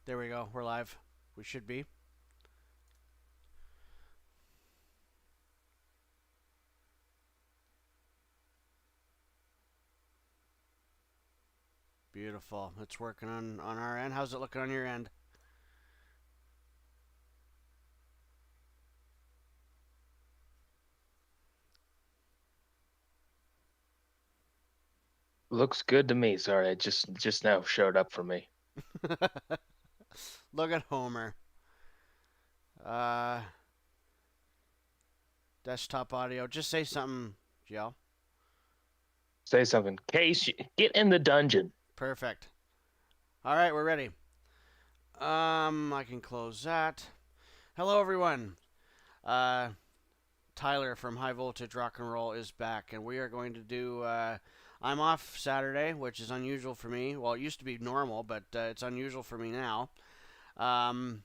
There we go. We're live. We should be. Beautiful. It's working on our end. How's it looking on your end? Looks good to me. Sorry, it just now showed up for me. Look at Homer. Uh, Desktop audio. Just say something, Jill. Say something. Case, get in the dungeon. Perfect. All right, we're ready. I can close that. Hello, everyone. Uh, Tyler from High Voltage Rock and Roll is back, and we are going to do. I'm off Saturday, which is unusual for me. Well, it used to be normal, but it's unusual for me now. Um,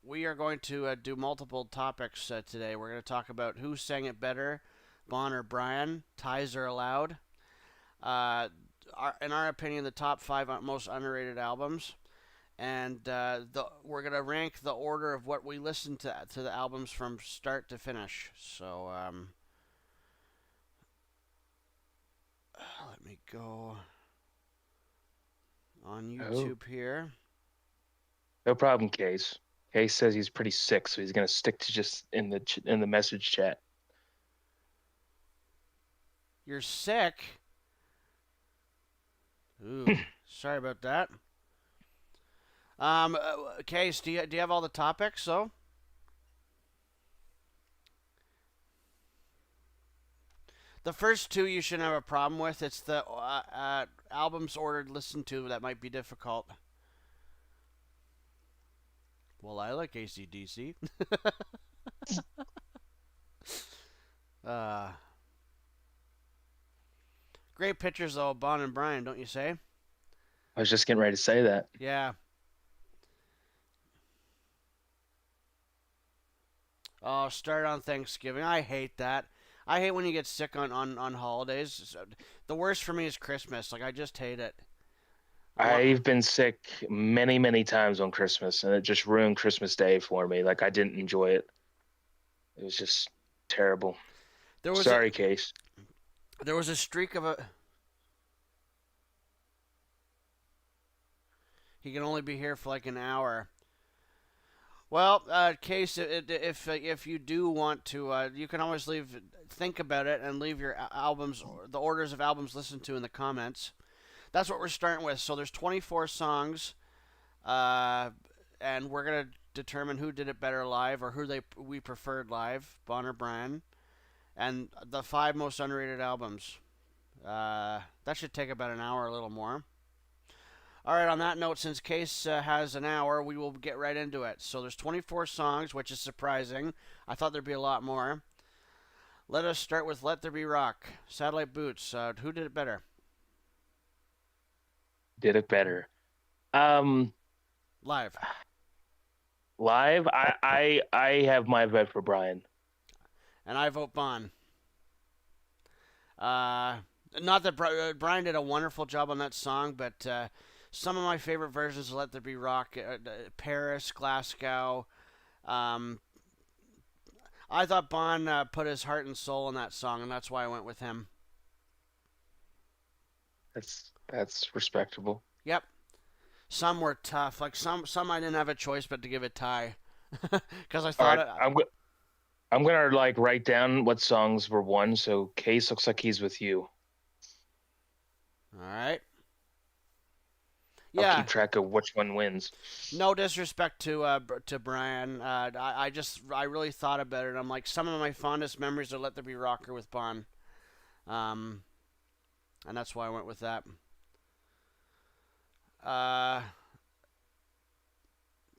we are going to do multiple topics today. We're going to talk about who sang it better, Bon or Brian. Ties are allowed. Uh, in our opinion, the top five most underrated albums, and we're going to rank the order of what we listen to the albums from start to finish. So let me go on Oh, YouTube here. no problem, Case. Case says he's pretty sick, so he's gonna stick to just in the message chat. You're sick. Ooh, sorry about that. Case, do you have all the topics? So the first two you shouldn't have a problem with. It's the albums ordered listened to that might be difficult. Well, I like ACDC. uh, Great pictures though, Bon and Brian, don't you say? I was just getting ready to say that. Yeah. Oh, start on Thanksgiving. I hate that. I hate when you get sick on holidays. The worst for me is Christmas. Like I just hate it. I want. I've been sick many times on Christmas, and it just ruined Christmas Day for me. Like I didn't enjoy it. It was just terrible. There was a Sorry, Case. there was a streak of a. He can only be here for like an hour. Well, Case, if you do want to, you can always think about it, and leave your albums, the orders of albums listened to in the comments. That's what we're starting with. So there's 24 songs, uh, and we're gonna determine who did it better live, or we preferred live, Bon or Brian, and the five most underrated albums. That should take about an hour, a little more. All right, on that note, since Case has an hour, we will get right into it. So there's 24 songs, which is surprising. I thought there'd be a lot more. Let us start with Let There Be Rock. Satellite Boots. Who did it better? Did it better. Um, Live. Live, I have my vote for Brian. And I vote Bon. Uh, Not that Brian did a wonderful job on that song, but some of my favorite versions of Let There Be Rock, Paris, Glasgow. Um, I thought Bon put his heart and soul in that song, and that's why I went with him. That's respectable. Yep. Some were tough. Like some I didn't have a choice but to give it tie, because I All thought right, it. I'm gonna like write down what songs were won. So Case looks like he's with you. All right. I'll Yeah. keep track of which one wins. No disrespect to Brian. I really thought about it. I'm like, some of my fondest memories are Let There Be Rocker with Bon. Um, and that's why I went with that. Uh,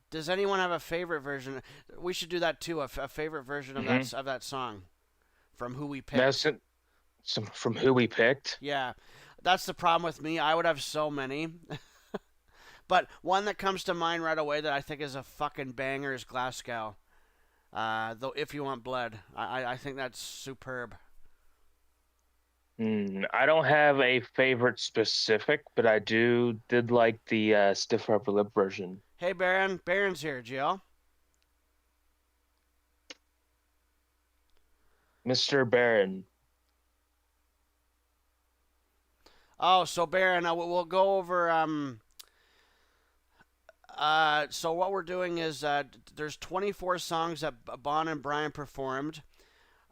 does anyone have a favorite version? We should do that too. A favorite version of Mm-hmm. that song from who we That's picked. some from who we picked. Yeah, that's the problem with me. I would have so many, but one that comes to mind right away that I think is a fucking banger is Glasgow. Though if you want blood, I think that's superb. I don't have a favorite specific, but I did like the stiff upper lip version. Hey, Baron. Baron's here, GL. Mr. Baron. Oh, so Baron, we'll go over. So what we're doing is there's 24 songs that Bon and Brian performed.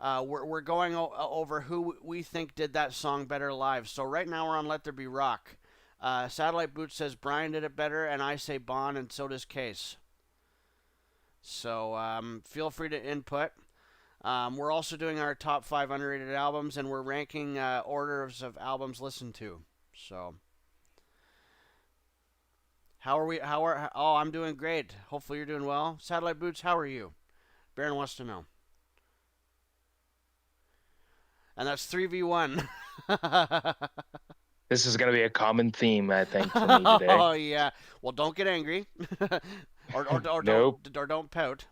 We're going over who we think did that song better live. So right now we're on Let There Be Rock. Satellite Boots says Brian did it better, and I say Bon, and so does Case. So feel free to input. We're also doing our top 5 underrated albums, and we're ranking orders of albums listened to. So, how are we? Oh, I'm doing great. Hopefully, you're doing well. Satellite Boots, how are you? Baron wants to know. And that's 3v1. This is going to be a common theme, I think, for me today. Oh, yeah. Well, don't get angry. Nope. don't pout.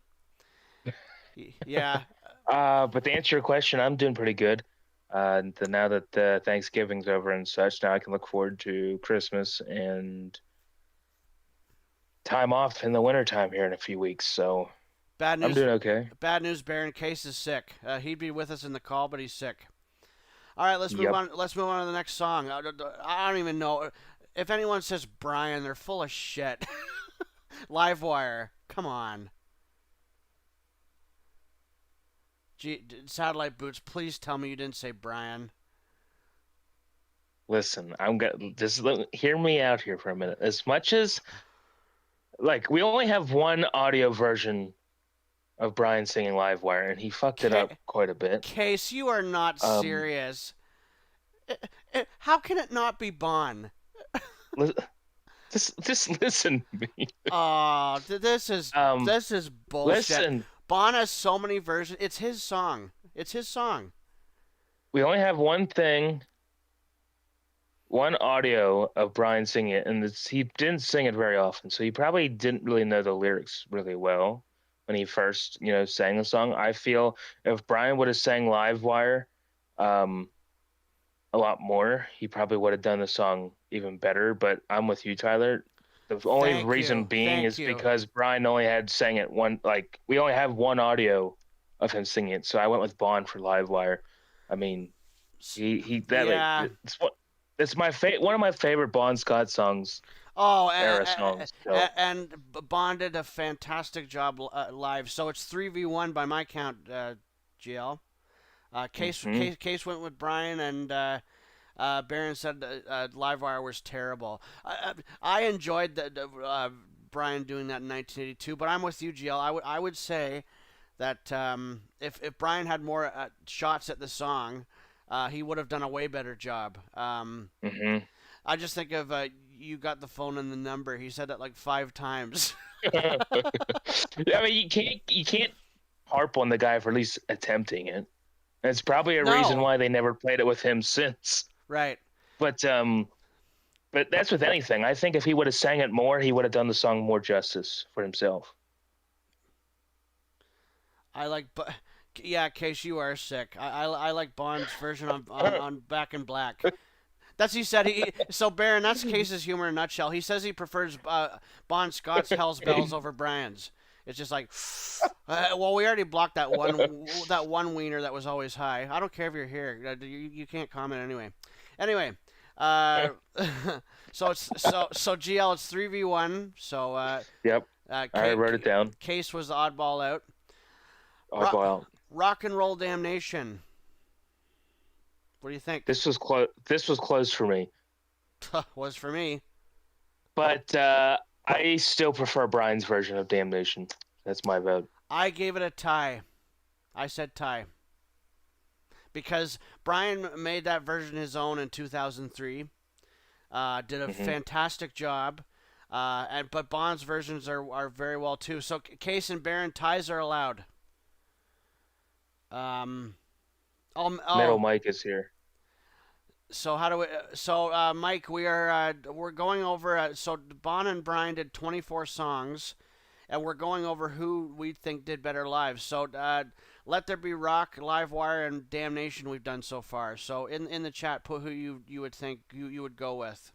Yeah. But to answer your question, I'm doing pretty good. Now that Thanksgiving's over and such, now I can look forward to Christmas and time off in the wintertime here in a few weeks. So Bad news. I'm doing okay. Bad news. Baron Case is sick. He'd be with us in the call, but he's sick. All right, let's move Yep. on. Let's move on to the next song. I don't even know if anyone says Brian. They're full of shit. Livewire. Come on. Satellite Boots, please tell me you didn't say Brian. Listen, hear me out here for a minute. As much as like we only have one audio version of Brian singing Livewire, and he fucked it up quite a bit. Case, you are not serious. How can it not be Bon? Just listen to me. Oh, this is bullshit. Listen, Bon has so many versions. It's his song. It's his song. we only have one audio of Brian singing it, and he didn't sing it very often, so he probably didn't really know the lyrics really well when he first, sang the song. I feel if Brian would have sang Livewire, a lot more, he probably would have done the song even better. But I'm with you, Tyler. The only reason being is because Brian only had sang it one. Like we only have one audio of him singing it, so I went with Bon for Livewire. I mean, it's one of my favorite Bon Scott songs. Oh, era songs. And Bon did a fantastic job live. So it's 3v1 by my count, GL. Case went with Brian, and Baron said Livewire was terrible. I enjoyed Brian doing that in 1982, but I'm with you, GL. I would say that if Brian had more shots at the song, he would have done a way better job. I just think of you got the phone and the number. He said that like 5 times. I mean, you can't harp on the guy for at least attempting it. It's probably a reason why they never played it with him since. Right. But that's with anything. I think if he would have sang it more, he would have done the song more justice for himself. Case, you are sick. I like Bond's version on Back in Black. That's he said. So Baron, that's Case's humor in a nutshell. He says he prefers Bon Scott's Hell's Bells over Brian's. It's just like, well, we already blocked that one wiener that was always high. I don't care if you're here. You can't comment anyway. Anyway, so GL, it's 3v1. So yep. I wrote it down. Case was the oddball out. Oddball out. Rock and Roll Damnation. What do you think? This was close. This was close for me. Was for me. But I still prefer Brian's version of Damnation. That's my vote. I gave it a tie. I said tie. Because Brian made that version his own in 2003. Did a fantastic job. But Bond's versions are very well too. So Case and Baron, ties are allowed. Metal Mike is here. So how do we? So Mike, we're going over. So Bon and Brian did 24 songs, and we're going over who we think did better live. So Let There Be Rock, Livewire, and Damnation we've done so far. So in the chat, put who you would think you would go with.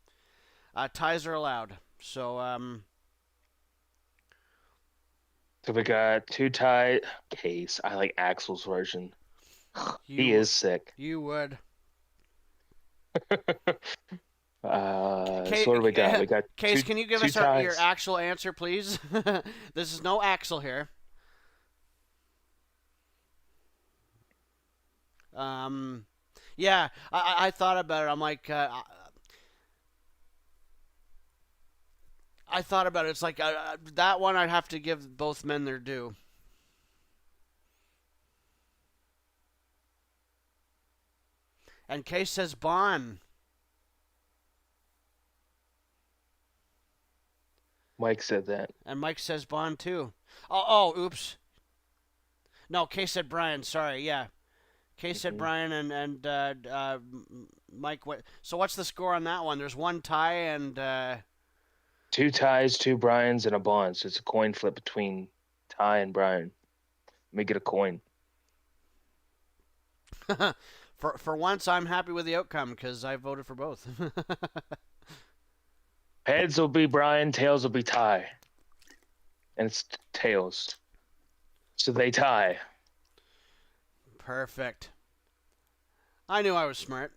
Ties are allowed. So So we got two tie case. I like Axel's version. He You is sick. you would. So what do we got? We got Case, can you give two us your ties. actual answer, please? This is no Axel here. Um, yeah, I thought about it. I'm like, I thought about it. It's like that one. I'd have to give both men their due. And Case says Bon. Mike said that. And Mike says Bon too. Oops. No, Case said Brian. Sorry, yeah. Case said Brian and Mike. So what's the score on that one? There's one tie and two ties, two Brians, and a Bon. So it's a coin flip between Ty and Brian. Let me get a coin. For once, I'm happy with the outcome because I voted for both. Heads will be Brian, tails will be Ty. And it's tails. So they tie. Perfect. I knew I was smart.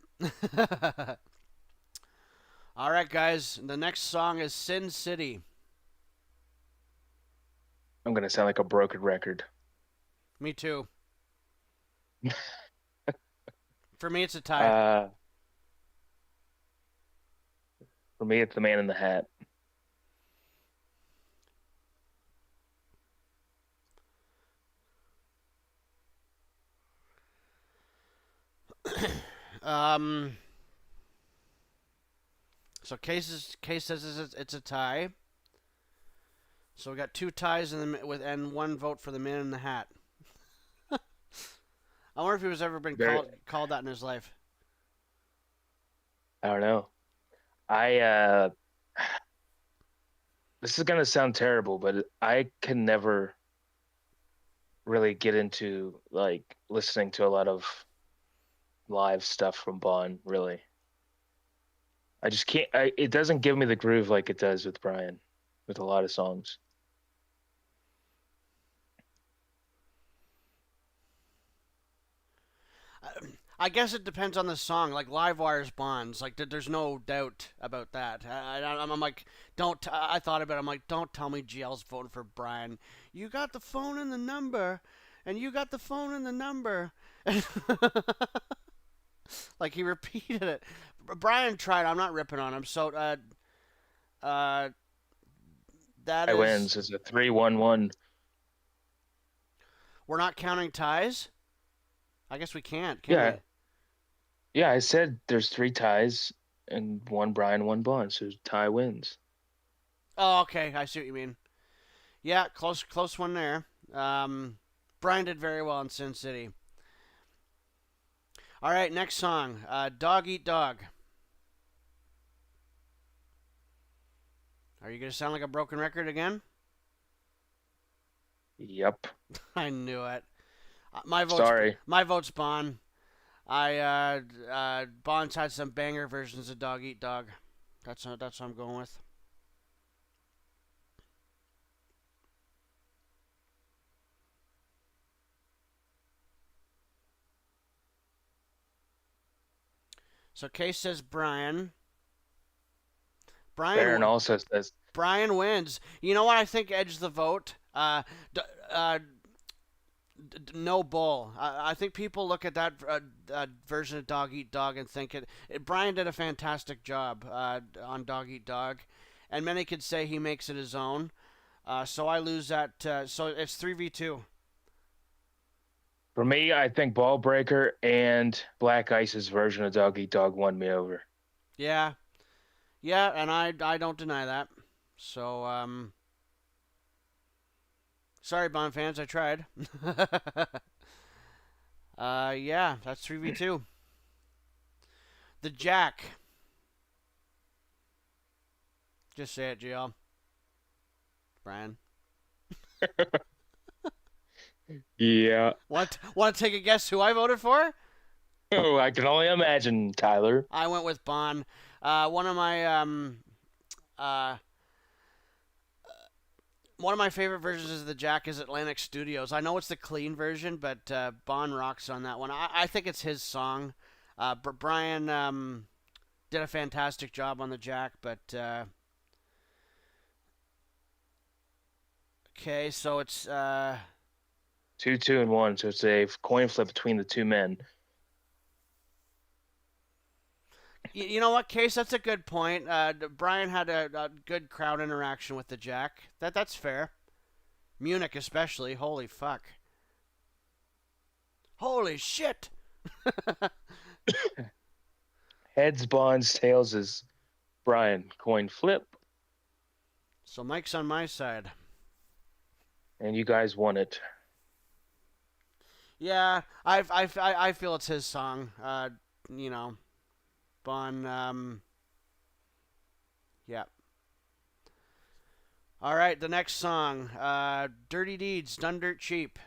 All right, guys. The next song is Sin City. I'm going to sound like a broken record. Me too. For me, it's a tie. For me, it's The Man in the Hat. So Case says it's a tie. So we got two ties and one vote for The Man in the Hat. I wonder if he was ever been called that in his life. I don't know. This is gonna sound terrible, but I can never really get into like listening to a lot of live stuff from Bon, really. I just can't. It doesn't give me the groove like it does with Brian, with a lot of songs. I guess it depends on the song. Like Livewire's Bonds, like there's no doubt about that. I'm like, don't. I thought about it. I'm like, don't tell me GL's voting for Brian. You got the phone and the number, and you got the phone and the number. Like he repeated it. Brian tried. I'm not ripping on him. So that is. Wins. It's a 3-1-1. We're not counting ties. I guess we can't. Yeah. We? Yeah, I said there's three ties and one Brian, one Bon, so tie wins. Oh, okay. I see what you mean. Yeah, close one there. Brian did very well in Sin City. All right, next song, Dog Eat Dog. Are you going to sound like a broken record again? Yep. I knew it. Sorry. My vote's Bon. Bon's had some banger versions of Dog Eat Dog. That's what I'm going with. So Case says Brian. Baron also says Brian wins. You know what I think edged the vote? No bull. I think people look at that version of Dog Eat Dog and think Brian did a fantastic job on Dog Eat Dog, and many could say he makes it his own. So I lose that. So it's 3v2. For me, I think Ball Breaker and Black Ice's version of Dog Eat Dog won me over. Yeah, and I don't deny that. So sorry, Bon fans, I tried. Yeah, that's 3v2. The Jack. Just say it, GL. Brian. Yeah. Want to take a guess who I voted for? Oh, I can only imagine, Tyler. I went with Bon. One of my One of my favorite versions of the Jack is Atlantic Studios. I know it's the clean version, but Bon rocks on that one. I think it's his song. Brian did a fantastic job on the Jack, but okay, so it's 2-2-1. So it's a coin flip between the two men. You know what, Case? That's a good point. Brian had a good crowd interaction with the Jack. That's fair. Munich especially. Holy fuck. Holy shit. Heads Bonds, tails is Brian. Coin flip. So Mike's on my side. And you guys won it. Yeah, I feel it's his song. You know, Bon. Yeah. All right, the next song, "Dirty Deeds," Done Dirt Cheap.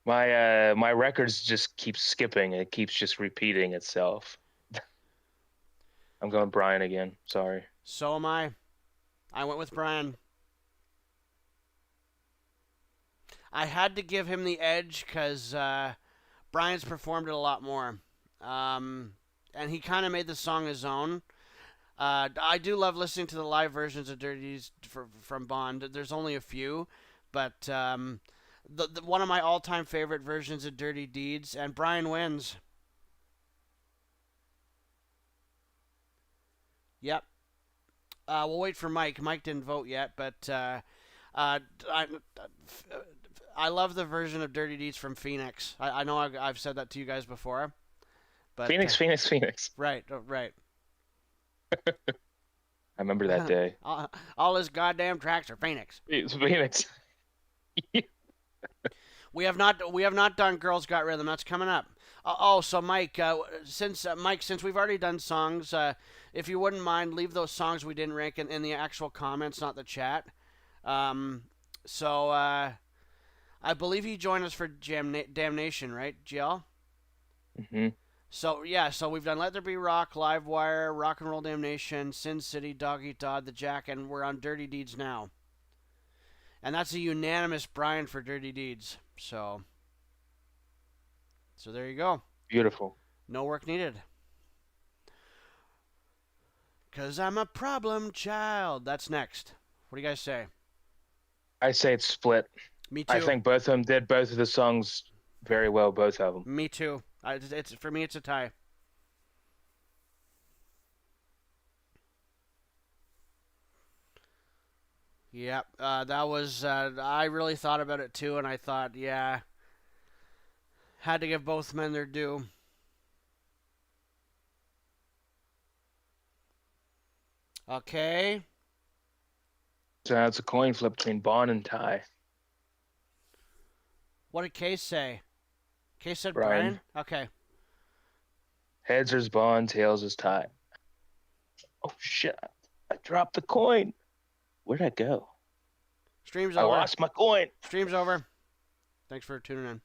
My records just keep skipping. It keeps just repeating itself. I'm going Brian again. Sorry. So am I. I went with Brian. I had to give him the edge because Brian's performed it a lot more. And he kind of made the song his own. I do love listening to the live versions of Dirties from Bond. There's only a few, but one of my all-time favorite versions of Dirty Deeds, and Brian wins. Yep. We'll wait for Mike. Mike didn't vote yet, but I love the version of Dirty Deeds from Phoenix. I know I've said that to you guys before. But, Phoenix. Right, right. I remember that day. All his goddamn tracks are Phoenix. It's Phoenix. We have not done Girls Got Rhythm. That's coming up. So Mike, since we've already done songs, if you wouldn't mind, leave those songs we didn't rank in the actual comments, not the chat. I believe you joined us for Damnation, right, GL? Mm-hmm. So we've done Let There Be Rock, Livewire, Rock and Roll Damnation, Sin City, Dog Eat Dog, The Jack, and we're on Dirty Deeds now. And that's a unanimous Brian for Dirty Deeds. So there you go. Beautiful. No work needed. 'Cause I'm a problem child. That's next. What do you guys say? I say it's split. Me too. I think both of them did both of the songs very well, both of them. Me too. For me, it's a tie. Yep. That was. I really thought about it too, and I thought, yeah, had to give both men their due. Okay. So now it's a coin flip between Bon and Ty. What did Case say? Case said Brian. Okay. Heads is Bon, tails is Ty. Oh shit! I dropped the coin. Where'd I go? Stream's over. I lost my coin. Stream's over. Thanks for tuning in.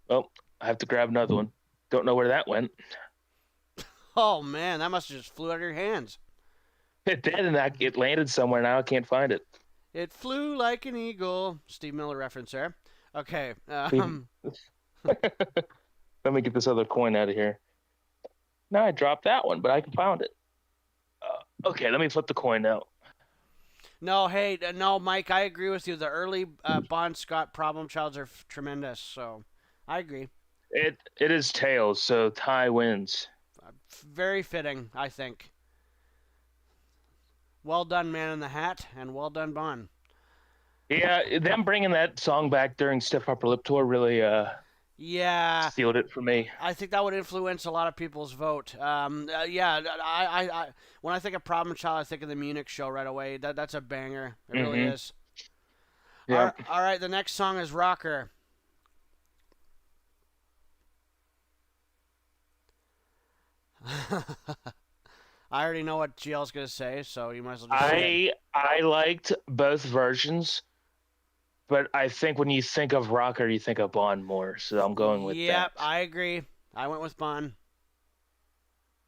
Oh, I have to grab another one. Don't know where that went. Oh man, that must have just flew out of your hands. It did, and it landed somewhere. Now I can't find it. It flew like an eagle. Steve Miller reference there. Okay. Let me get this other coin out of here. Now I dropped that one, but I found it. Okay, let me flip the coin now. No, Mike, I agree with you. The early Bon Scott Problem Childs are tremendous, so I agree. It is tails, so Ty wins. Very fitting, I think. Well done, Man in the Hat, and well done, Bon. Yeah, them bringing that song back during Stiff Upper Lip Tour really sealed it for me. I think that would influence a lot of people's vote. I when I think of Problem Child, I think of the Munich show right away. That's a banger. It really is. Yeah. All right, the next song is Rocker. I already know what GL's going to say, so you might as well just say it. I liked both versions, but I think when you think of Rocker, you think of Bon more, so I'm going with that. Yep, I agree. I went with Bon.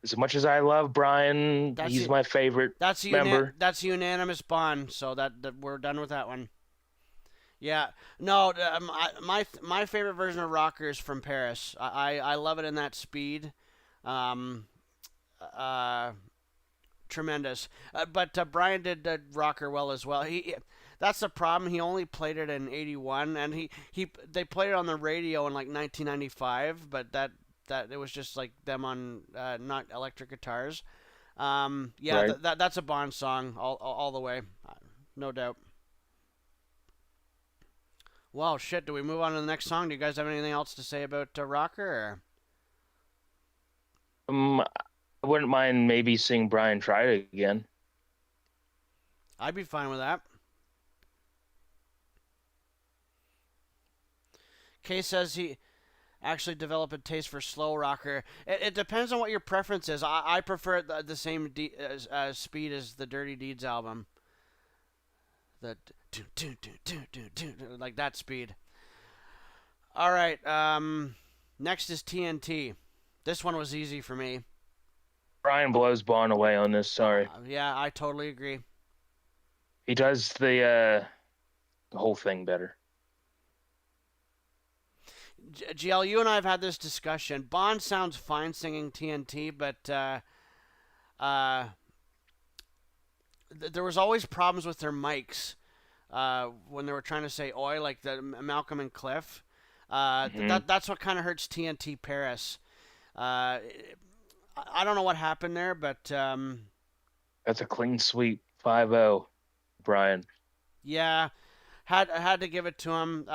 as much as I love Brian, he's my favorite member. That's unanimous bond. So that we're done with that one. Yeah, no, my favorite version of Rocker is from Paris. I love it in that speed. Um, uh, Tremendous. But Brian did Rocker well as well. That's the problem. He only played it in '81, and they played it on the radio in like 1995. But that it was just like them on not electric guitars. Yeah, Right. that's a Bond song all the way, no doubt. Well, shit. Do we move on to the next song? Do you guys have anything else to say about Rocker? Or? I wouldn't mind maybe seeing Brian try it again. I'd be fine with that. Kay says he actually developed a taste for slow rocker. It depends on what your preference is. I prefer the same speed as the Dirty Deeds album. The like that speed. All right. Next is TNT. This one was easy for me. Brian blows Bond away on this. Sorry. Yeah, I totally agree. He does the whole thing better. GL, you and I have had this discussion. Bond sounds fine singing TNT, but there was always problems with their mics when they were trying to say "oi" like the Malcolm and Cliff. That's what kind of hurts TNT Paris. I don't know what happened there, but that's a clean sweep 5-0, Brian. Yeah, had to give it to him.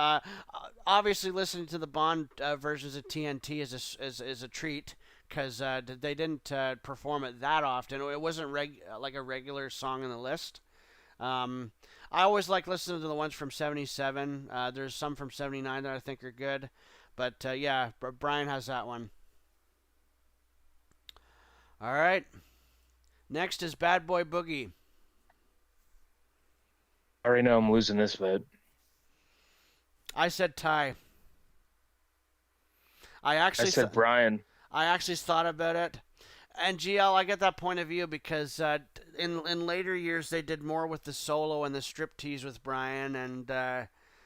Obviously, listening to the Bond versions of TNT is a treat because they didn't perform it that often. It wasn't like a regular song on the list. I always like listening to the ones from '77. There's some from '79 that I think are good, but yeah, Brian has that one. All right. Next is Bad Boy Boogie. I already know I'm losing this vote. I said tie. I said Brian. I actually thought about it. And GL, I get that point of view because in later years they did more with the solo and the striptease with Brian and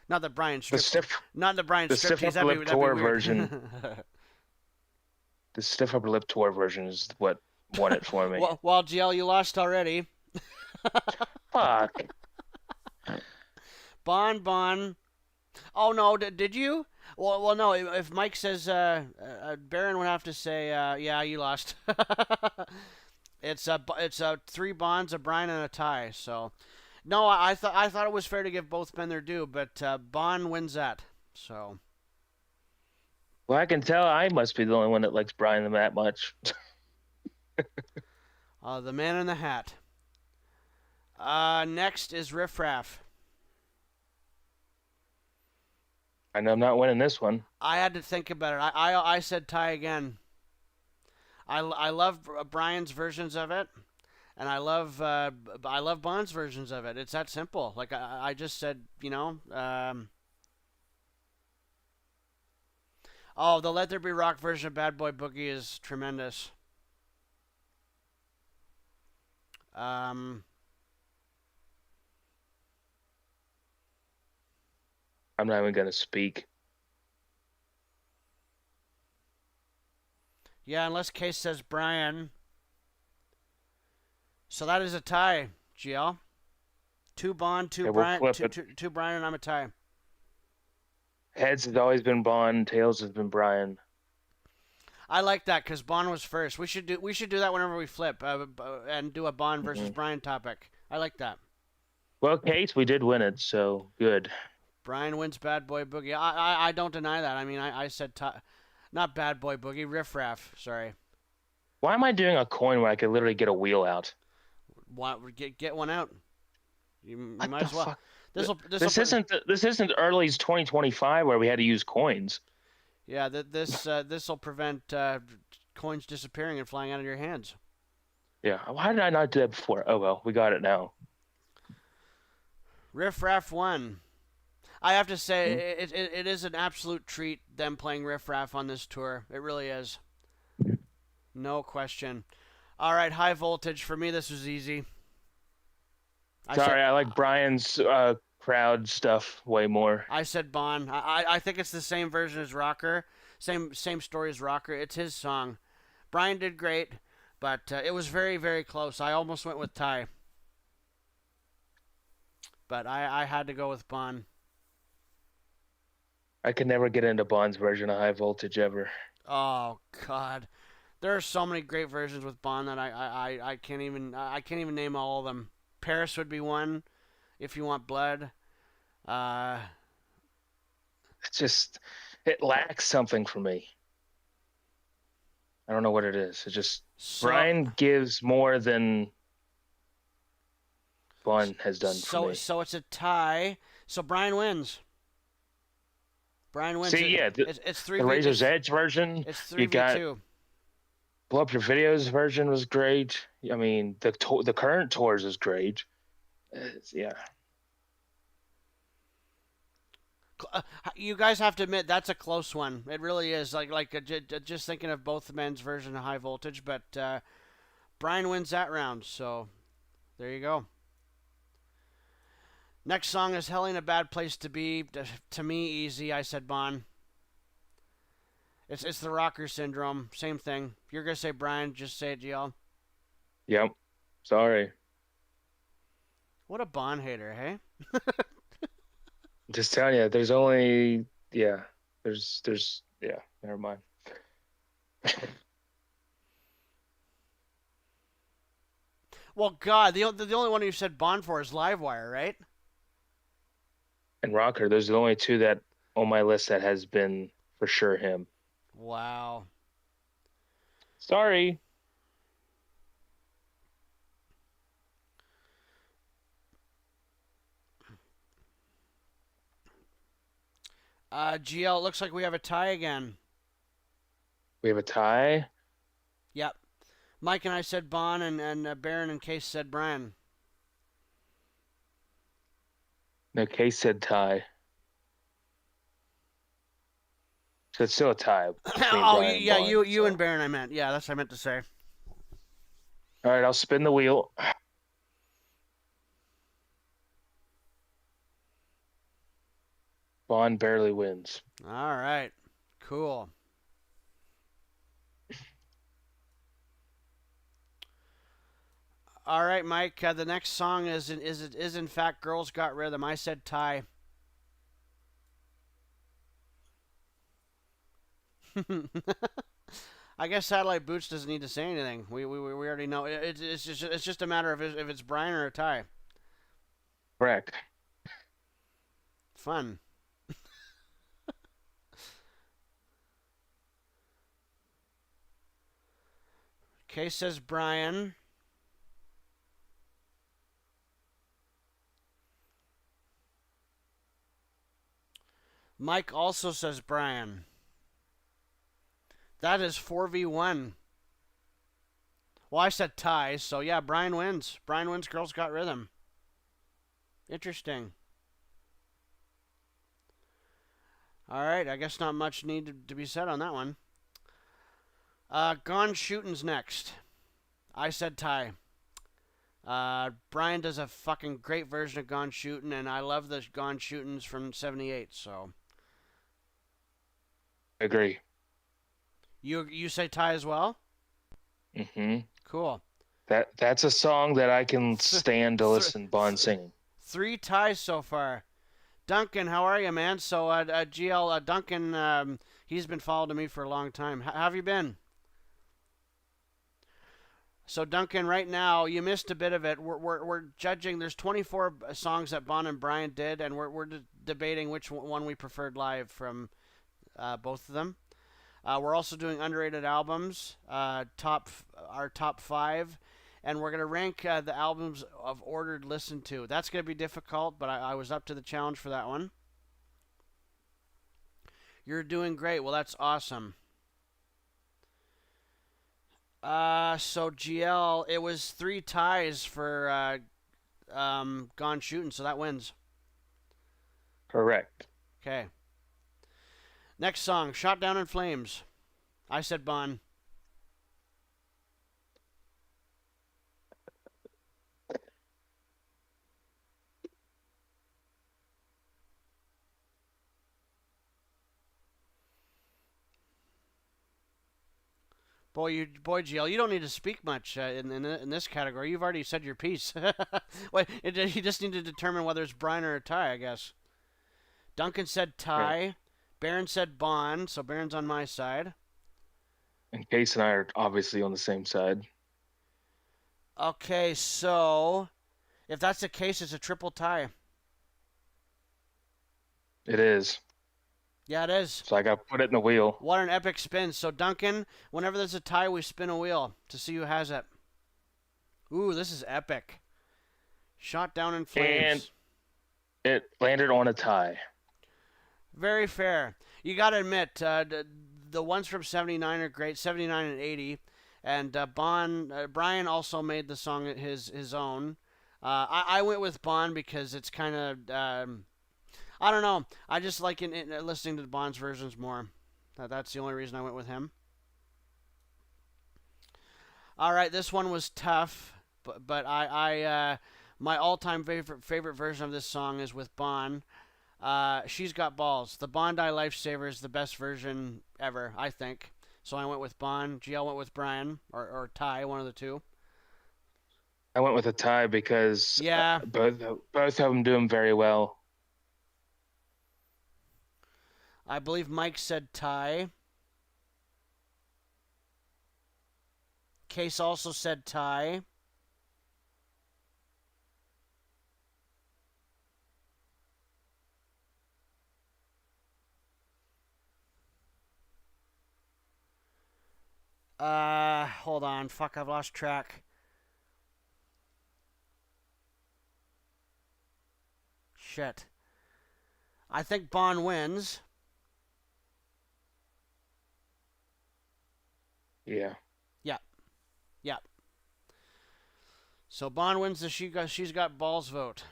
not the Brian striptease. Not the Brian striptease. The stiff upper lip tour version. The stiff upper lip tour version is what won it for me. Well, GL, you lost already. Fuck. Bon. Oh no, did you? Well, no. If Mike says Baron would have to say, yeah, you lost. It's 3 bonds, a Brian, and a tie. So, no, I thought it was fair to give both men their due, but Bond wins that. So. Well, I can tell I must be the only one that likes Brian that much. The Man in the Hat. Next is Riff Raff. I know I'm not winning this one. I had to think about it. I said tie again. I love Brian's versions of it, and I love Bond's versions of it. It's that simple. Like I just said, you know. The Let There Be Rock version of Bad Boy Boogie is tremendous. I'm not even going to speak. Yeah, unless Case says Brian. So that is a tie, GL. 2 Bond, 2 Brian, we'll 2 Brian, and I'm a tie. Heads has always been Bond. Tails has been Brian. I like that because Bond was first. We should do that whenever we flip and do a Bond versus Brian topic. I like that. Well, Case, we did win it, so good. Brian wins Bad Boy Boogie. I don't deny that. I mean, I said not Bad Boy Boogie, Riff Raff. Sorry. Why am I doing a coin where I could literally get a wheel out? Get one out. You might as well. This isn't early's 2025 where we had to use coins. Yeah, this will prevent coins disappearing and flying out of your hands. Yeah, why did I not do that before? Oh well, we got it now. Riff Raff won. I have to say, it is an absolute treat them playing Riff Raff on this tour. It really is. No question. All right, High Voltage. For me, this was easy. Sorry, I like Brian's crowd stuff way more. I said Bon. I think it's the same version as Rocker. Same story as Rocker. It's his song. Brian did great, but it was very, very close. I almost went with Ty. But I had to go with Bon. I could never get into Bon's version of High Voltage ever. Oh God, there are so many great versions with Bon that I can't even name all of them. Paris would be one, if you want blood. It lacks something for me. I don't know what it is. Brian gives more than Bon has done for me. So it's a tie. So Brian wins. Brian wins. See, it's 3 the Razor's Edge version. It's 3v2. Blow Up Your Videos version was great. I mean, the current tours is great. Yeah. You guys have to admit that's a close one. It really is. Just thinking of both men's version of High Voltage, but Brian wins that round. So there you go. Next song is Hell Ain't a Bad Place to Be. To me, easy. I said Bon. It's the Rocker Syndrome. Same thing. If you're going to say Brian, just say it, GL. Yep. Sorry. What a Bon hater, hey? Just telling you, there's only... Yeah. There's... Yeah, never mind. Well, God, the only one you said Bon for is Livewire, right? And Rocker. Those are the only two that on my list that has been for sure him. Wow. Sorry. GL, it looks like we have a tie again. We have a tie? Yep. Mike and I said Bon, and Baron and Case said Brian. No, Case said tie. So it's still a tie. Yeah, you and Baron I meant. Yeah, that's what I meant to say. All right, I'll spin the wheel. Bon barely wins. All right. Cool. All right, Mike. The next song is in fact Girls Got Rhythm. I said tie. I guess Satellite Boots doesn't need to say anything. We already know. It's just a matter of if it's Brian or a tie. Correct. Fun. Case says Brian. Mike also says Brian. That is 4v1. Well, I said ties, so yeah, Brian wins. Brian wins Girls Got Rhythm. Interesting. All right, I guess not much needed to be said on that one. Gone Shootin's next. I said tie. Brian does a fucking great version of Gone Shootin', and I love the Gone Shootins from '78. So, agree. You say tie as well? Mm-hmm. Cool. That's a song that I can stand to listen Bon singing. 3 ties so far. Duncan, how are you, man? So, GL, Duncan, he's been following me for a long time. How have you been? So, Duncan, right now, you missed a bit of it. We're judging. There's 24 songs that Bon and Brian did, and we're debating which one we preferred live from both of them. We're also doing underrated albums, our top 5, and we're going to rank the albums of ordered listened to. That's going to be difficult, but I was up to the challenge for that one. You're doing great. Well, that's awesome. So GL, it was 3 ties for Gone Shootin', so that wins. Correct. Okay. Next song, Shot Down in Flames. I said Bon. Boy, GL, you don't need to speak much in this category. You've already said your piece. Wait, you just need to determine whether it's Brian or a tie, I guess. Duncan said tie. Yeah. Baron said Bond, so Baron's on my side. And Case and I are obviously on the same side. Okay, so if that's the case, it's a triple tie. It is. Yeah, it is. So I got to put it in the wheel. What an epic spin. So, Duncan, whenever there's a tie, we spin a wheel to see who has it. Ooh, this is epic. Shot down in flames. And it landed on a tie. Very fair. You got to admit, the ones from 79 are great, 79 and 80. And Brian also made the song his own. I went with Bond because it's kind of... I don't know. I just like listening to Bond's versions more. That's the only reason I went with him. All right, this one was tough, but I my all-time favorite version of this song is with Bond. She's Got Balls. The Bondi Lifesaver is the best version ever, I think. So I went with Bond. GL went with Brian or Ty, one of the two. I went with a tie because both of them do them very well. I believe Mike said tie. Case also said tie. Hold on. Fuck, I've lost track. Shit. I think Bond wins. Yeah. Yeah. So Bond wins the She's Got Balls vote.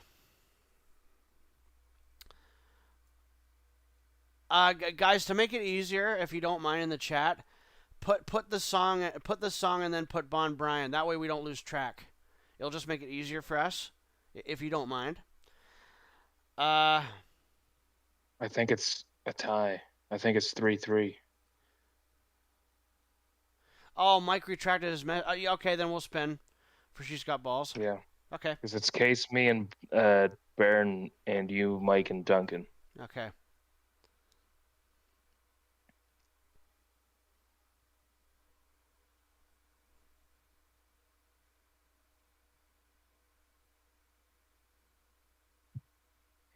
Guys, to make it easier, if you don't mind in the chat, put the song and then put Bond Brian. That way we don't lose track. It'll just make it easier for us, if you don't mind. I think it's a tie. I think it's 3-3. Oh, Mike retracted his message. Okay, then we'll spin for She's Got Balls. Yeah. Okay. Because it's Case, me, and Baron, and you, Mike, and Duncan. Okay.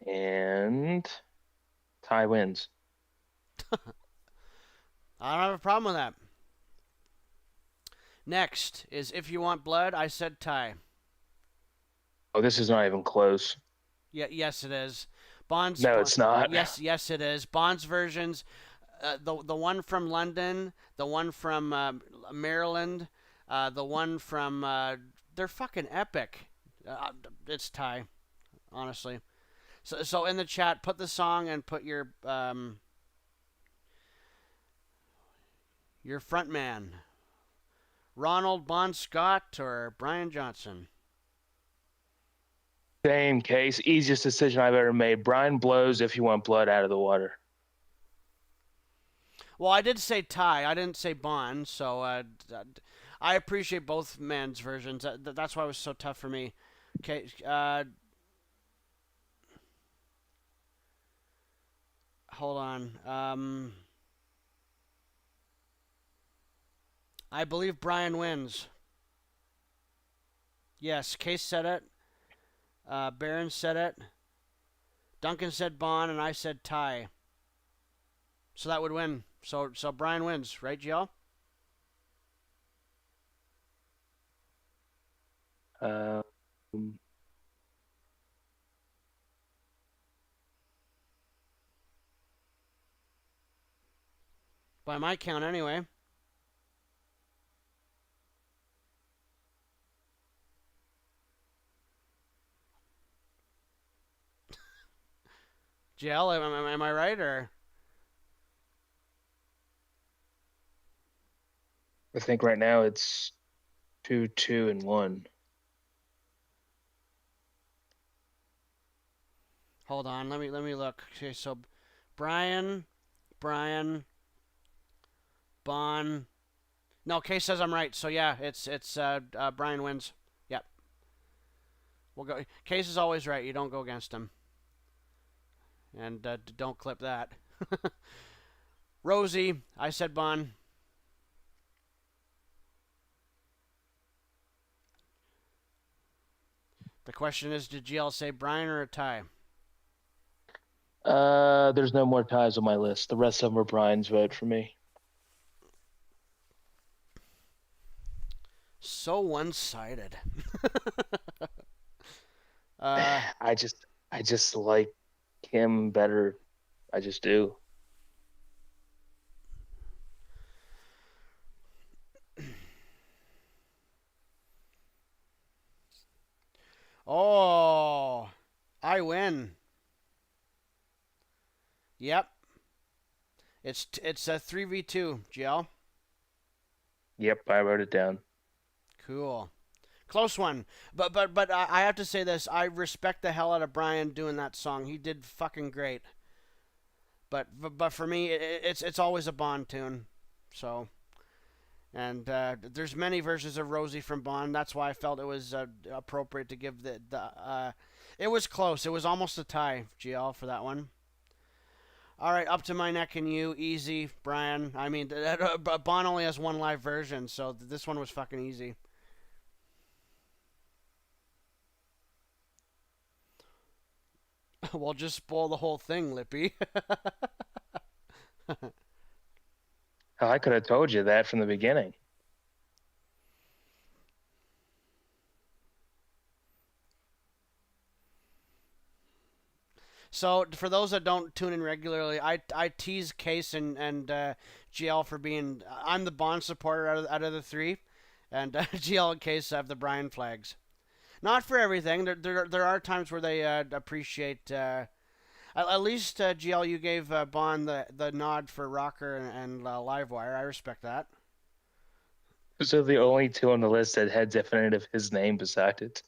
And tie wins. I don't have a problem with that. Next is If You Want Blood. I said tie. Oh, this is not even close. Yeah, yes, it is. Bond's. No, it's not. Yes, it is. Bond's versions. The one from London, the one from Maryland, the one from. They're fucking epic. It's tie, honestly. So in the chat, put the song and put your front man. Ronald Bond Scott or Brian Johnson? Same Case. Easiest decision I've ever made. Brian blows If You Want Blood out of the water. Well, I did say tie. I didn't say Bond, so I appreciate both men's versions. That's why it was so tough for me. Okay. Hold on. I believe Brian wins. Yes, Case said it. Baron said it. Duncan said Bond, and I said tie. So that would win. So Brian wins, right, GL? By my count, anyway. GL, am I right, or? I think right now it's 2-2 and 1. Hold on, let me look. Okay, so Brian, Bond, No, Case says I'm right. So yeah, it's Brian wins. Yep. We'll go. Case is always right. You don't go against him. And don't clip that. Rosie, I said Bon. The question is, did GL say Brian or a tie? There's no more ties on my list. The rest of them are Brian's vote for me. So one-sided. I just like him better. I just do. Oh, I win. Yep. It's a 3v2, GL. Yep, I wrote it down. Cool. Close one. But I have to say this. I respect the hell out of Brian doing that song. He did fucking great. But for me, it's always a Bond tune. So, and there's many versions of Rosie from Bond. That's why I felt it was appropriate to give the. It was close. It was almost a tie, GL, for that one. All right, Up to My Neck and You, easy, Brian. I mean, Bond only has one live version, so this one was fucking easy. Well, just spoil the whole thing, Lippy. I could have told you that from the beginning. So, for those that don't tune in regularly, I tease Case and GL for being. I'm the Bond supporter out of the three, and GL and Case have the Brian flags. Not for everything. There are times where they appreciate. At least GL, you gave Bond the nod for Rocker and Livewire. I respect that. So the only two on the list that had definitive his name beside it.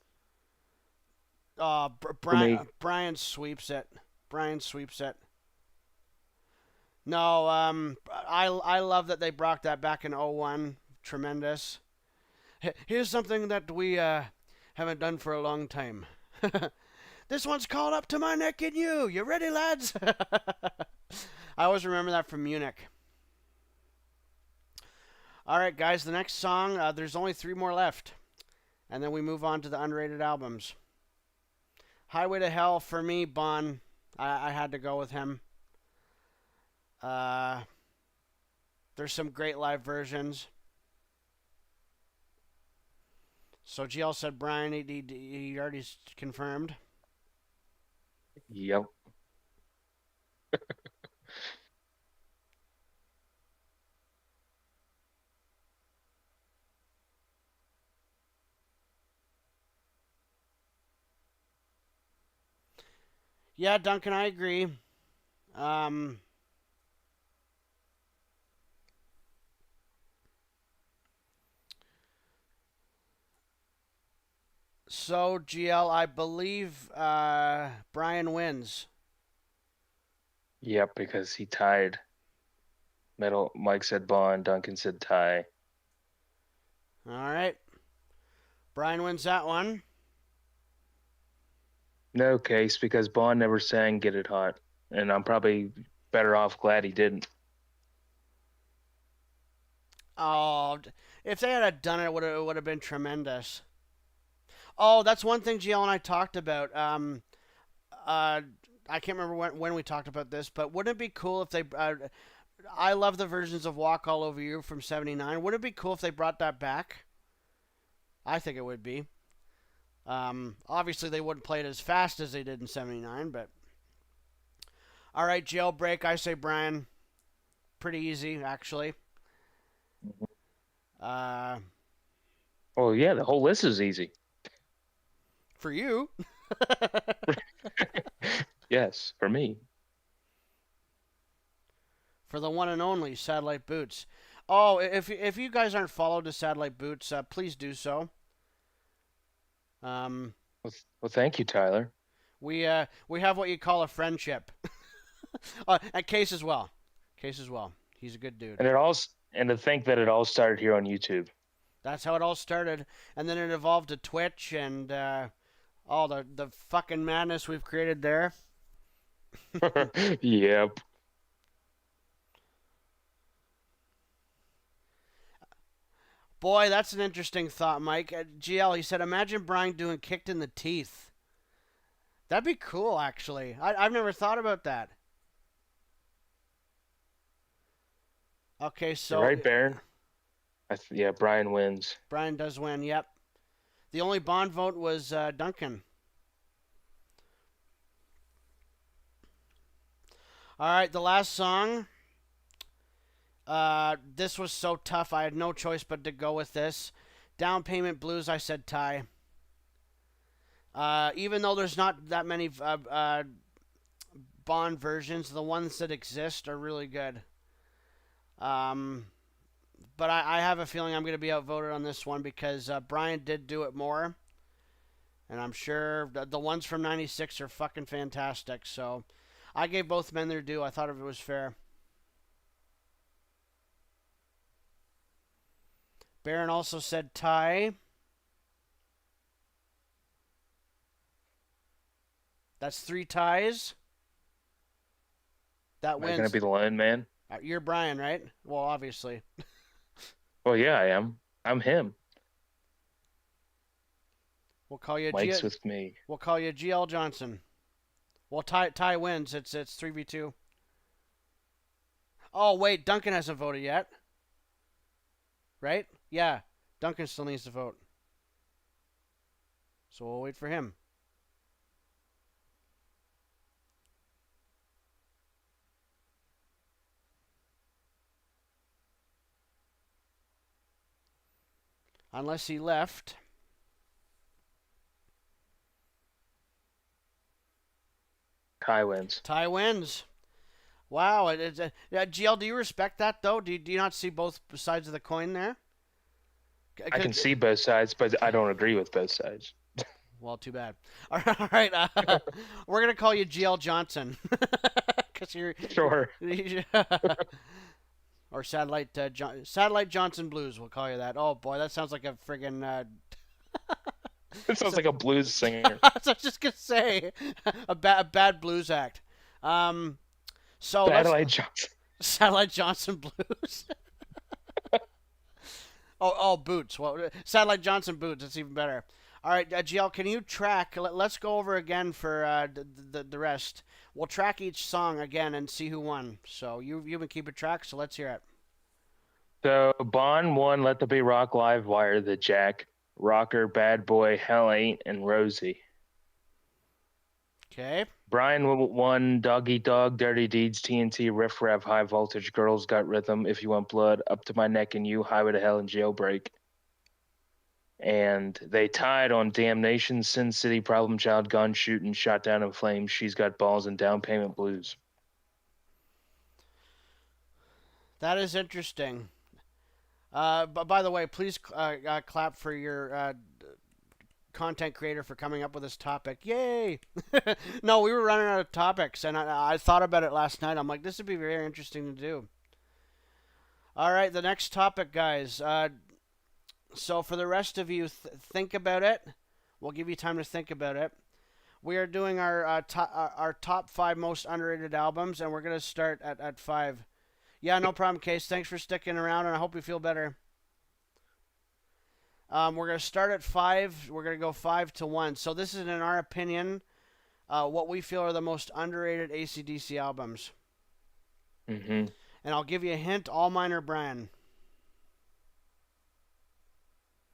Brian sweeps it. Brian sweeps it. No, I love that they brought that back in '01. Tremendous. Here's something that we haven't done for a long time. This one's called Up to My Neck in You. You ready, lads? I always remember that from Munich. All right, guys, the next song, there's only 3 more left. And then we move on to the unrated albums. Highway to Hell, for me, Bon. I had to go with him. There's some great live versions. So GL said Brian, he already confirmed. Yep. Yeah, Duncan, I agree. So, GL, I believe Brian wins. Yep, because he tied. Mike said Bond, Duncan said tie. All right. Brian wins that one. No Case, because Bond never sang Get It Hot. And I'm probably better off glad he didn't. Oh, if they had done it, it would have been tremendous. Oh, that's one thing GL and I talked about. I can't remember when we talked about this, but wouldn't it be cool if they... I love the versions of Walk All Over You from '79. Wouldn't it be cool if they brought that back? I think it would be. Obviously, they wouldn't play it as fast as they did in '79, but... All right, Jailbreak, I say Brian. Pretty easy, actually. Oh, yeah, the whole list is easy. For you. Yes, for me. For the one and only Satellite Boots. Oh, if you guys aren't followed to Satellite Boots, please do so. Well, thank you, Tyler. We have what you call a friendship. And Case as well. He's a good dude. And And to think that it all started here on YouTube. That's how it all started, and then it evolved to Twitch and all the fucking madness we've created there. Yep. Boy, that's an interesting thought, Mike. GL, he said, imagine Brian doing kicked in the teeth. That'd be cool, actually. I've never thought about that. Okay, so... Right, Baron? Yeah, Brian wins. Brian does win, yep. The only Bond vote was Duncan. All right, the last song. This was so tough. I had no choice but to go with this. Down Payment Blues, I said Ty. Even though there's not that many Bond versions, the ones that exist are really good. But I have a feeling I'm going to be outvoted on this one because Brian did do it more. And I'm sure the ones from 96 are fucking fantastic. So I gave both men their due. I thought it was fair. Baron also said tie. That's 3 ties. That wins. Am I going to be the lone man? You're Brian, right? Well, obviously. Well, yeah, I am. I'm him. We'll call you Mike's with me. We'll call you GL Johnson. Well, Ty wins. It's 3v2. Oh, wait. Duncan hasn't voted yet. Right? Yeah. Duncan still needs to vote. So we'll wait for him. Unless he left. Ty wins. Ty wins. Wow. GL, do you respect that, though? Do you not see both sides of the coin there? I can see both sides, but I don't agree with both sides. Well, too bad. All right. We're going to call you GL Johnson. Cause you're, sure. Or Satellite Johnson Blues, we'll call you that. Oh, boy, that sounds like a friggin'... It sounds like a blues singer. I was just going to say. A bad blues act. Satellite Johnson. Satellite Johnson Blues. oh, Boots. Well, Satellite Johnson Boots. That's even better. All right, GL, can you track? Let's go over again for the rest. We'll track each song again and see who won. So you've been keeping track, so let's hear it. So Bond won Let the Be Rock Live Wire, the Jack, Rocker, Bad Boy, Hell Ain't, and Rosie. Okay. Brian won Doggy Dog, Dirty Deeds, TNT, Riff Raff, High Voltage, Girls Got Rhythm, If You Want Blood, Up to My Neck and You, Highway to Hell, and Jailbreak. And they tied on Damnation, Sin City, Problem Child, Gun Shooting, Shot Down in Flames, She's Got Balls, and Down Payment Blues. That is interesting. But by the way, please clap for your content creator for coming up with this topic. Yay! No, we were running out of topics, and I thought about it last night. I'm like, this would be very interesting to do. All right, the next topic, guys. So for the rest of you, think about it. We'll give you time to think about it. We are doing our top 5 most underrated albums, and we're going to start at 5. Yeah, no problem, Case. Thanks for sticking around, and I hope you feel better. We're going to start at 5. We're going to go 5 to 1. So this is, in our opinion, what we feel are the most underrated AC/DC albums. Mm-hmm. And I'll give you a hint. All mine are Brian.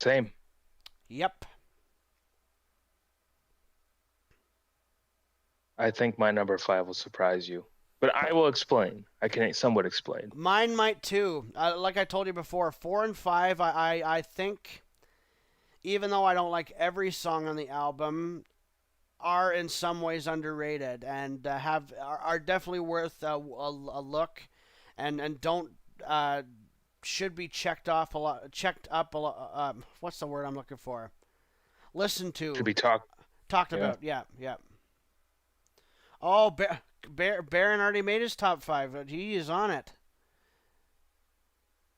Same. Yep. I think my number 5 will surprise you. But I will explain. I can somewhat explain. Mine might too. Like I told you before, 4 and 5, I think, even though I don't like every song on the album, are in some ways underrated and are definitely worth a look, and don't should be checked up a lot. What's the word I'm looking for? Listen to. Should be talked about. Yeah. Oh, Baron already made his top 5. He is on it.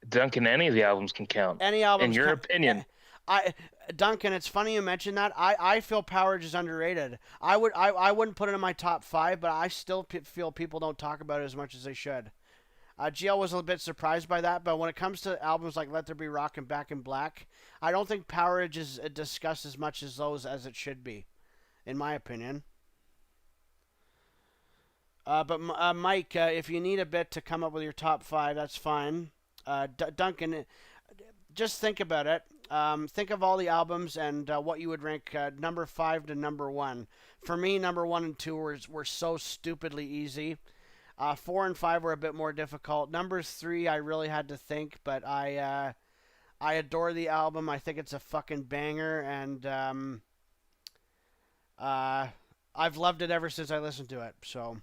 Duncan, any of the albums can count. Any albums. In your opinion. Duncan, it's funny you mentioned that. I feel Power Edge is underrated. I wouldn't put it in my top 5, but I still feel people don't talk about it as much as they should. GL was a little bit surprised by that, but when it comes to albums like Let There Be Rock and Back in Black, I don't think Power Edge is discussed as much as those as it should be, in my opinion. But Mike, if you need a bit to come up with your top 5, that's fine. Duncan, just think about it. Think of all the albums and what you would rank number 5 to number 1. For me, number 1 and 2 were so stupidly easy. 4 and 5 were a bit more difficult. Number 3, I really had to think, but I adore the album. I think it's a fucking banger, and I've loved it ever since I listened to it. So,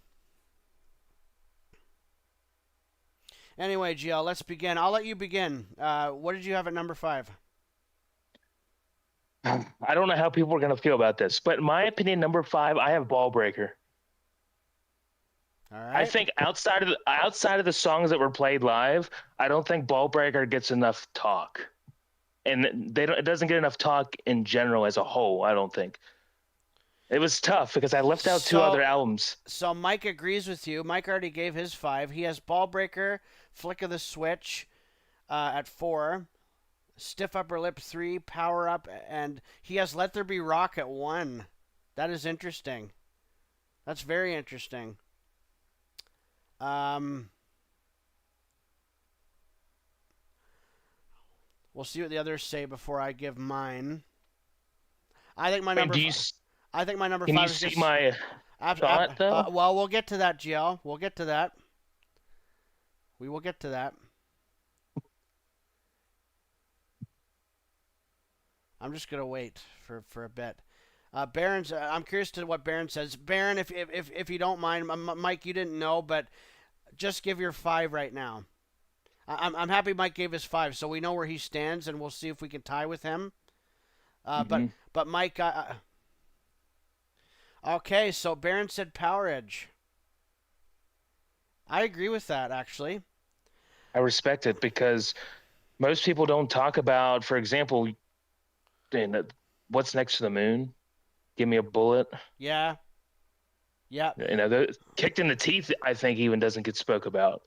anyway, GL, let's begin. I'll let you begin. What did you have at number 5? I don't know how people are going to feel about this, but in my opinion, number 5, I have Ball Breaker. All right. I think outside of the songs that were played live, I don't think Ball Breaker gets enough talk, and it doesn't get enough talk in general as a whole. I don't think. It was tough because I left out 2 other albums. So Mike agrees with you. Mike already gave his 5. He has Ball Breaker, Flick of the Switch at 4, Stiff Upper Lip 3, Power Up, and he has Let There Be Rock at 1. That is interesting. That's very interesting. We'll see what the others say before I give mine. I think my number. I think my number 5 is. Can you see my thought though? Well, we'll get to that, GL. We'll get to that. We will get to that. I'm just gonna wait for a bit. Baron's. I'm curious to what Baron says. Baron, if you don't mind, Mike, you didn't know, but just give your 5 right now. I'm happy Mike gave his 5, so we know where he stands, and we'll see if we can tie with him. But Mike, okay, so Baron said Power Edge. I agree with that, actually. I respect it because most people don't talk about, for example, What's Next to the Moon? Give Me a Bullet. Yeah. Yeah. Kicked in the Teeth, I think, even doesn't get spoke about.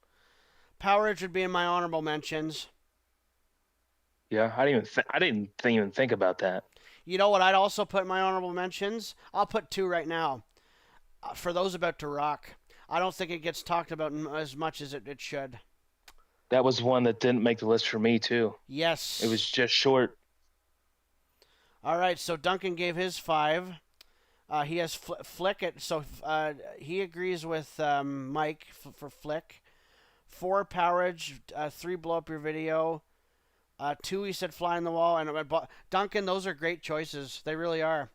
Power Edge would be in my honorable mentions. Yeah, I didn't even think about that. You know what I'd also put in my honorable mentions? I'll put 2 right now. For Those About to Rock. I don't think it gets talked about as much as it should. That was one that didn't make the list for me, too. Yes. It was just short. All right, so Duncan gave his 5. He has Flick it, so he agrees with Mike for Flick. 4, Power Edge. 3, Blow Up Your Video. 2, he said Fly on the Wall. And Duncan, those are great choices. They really are.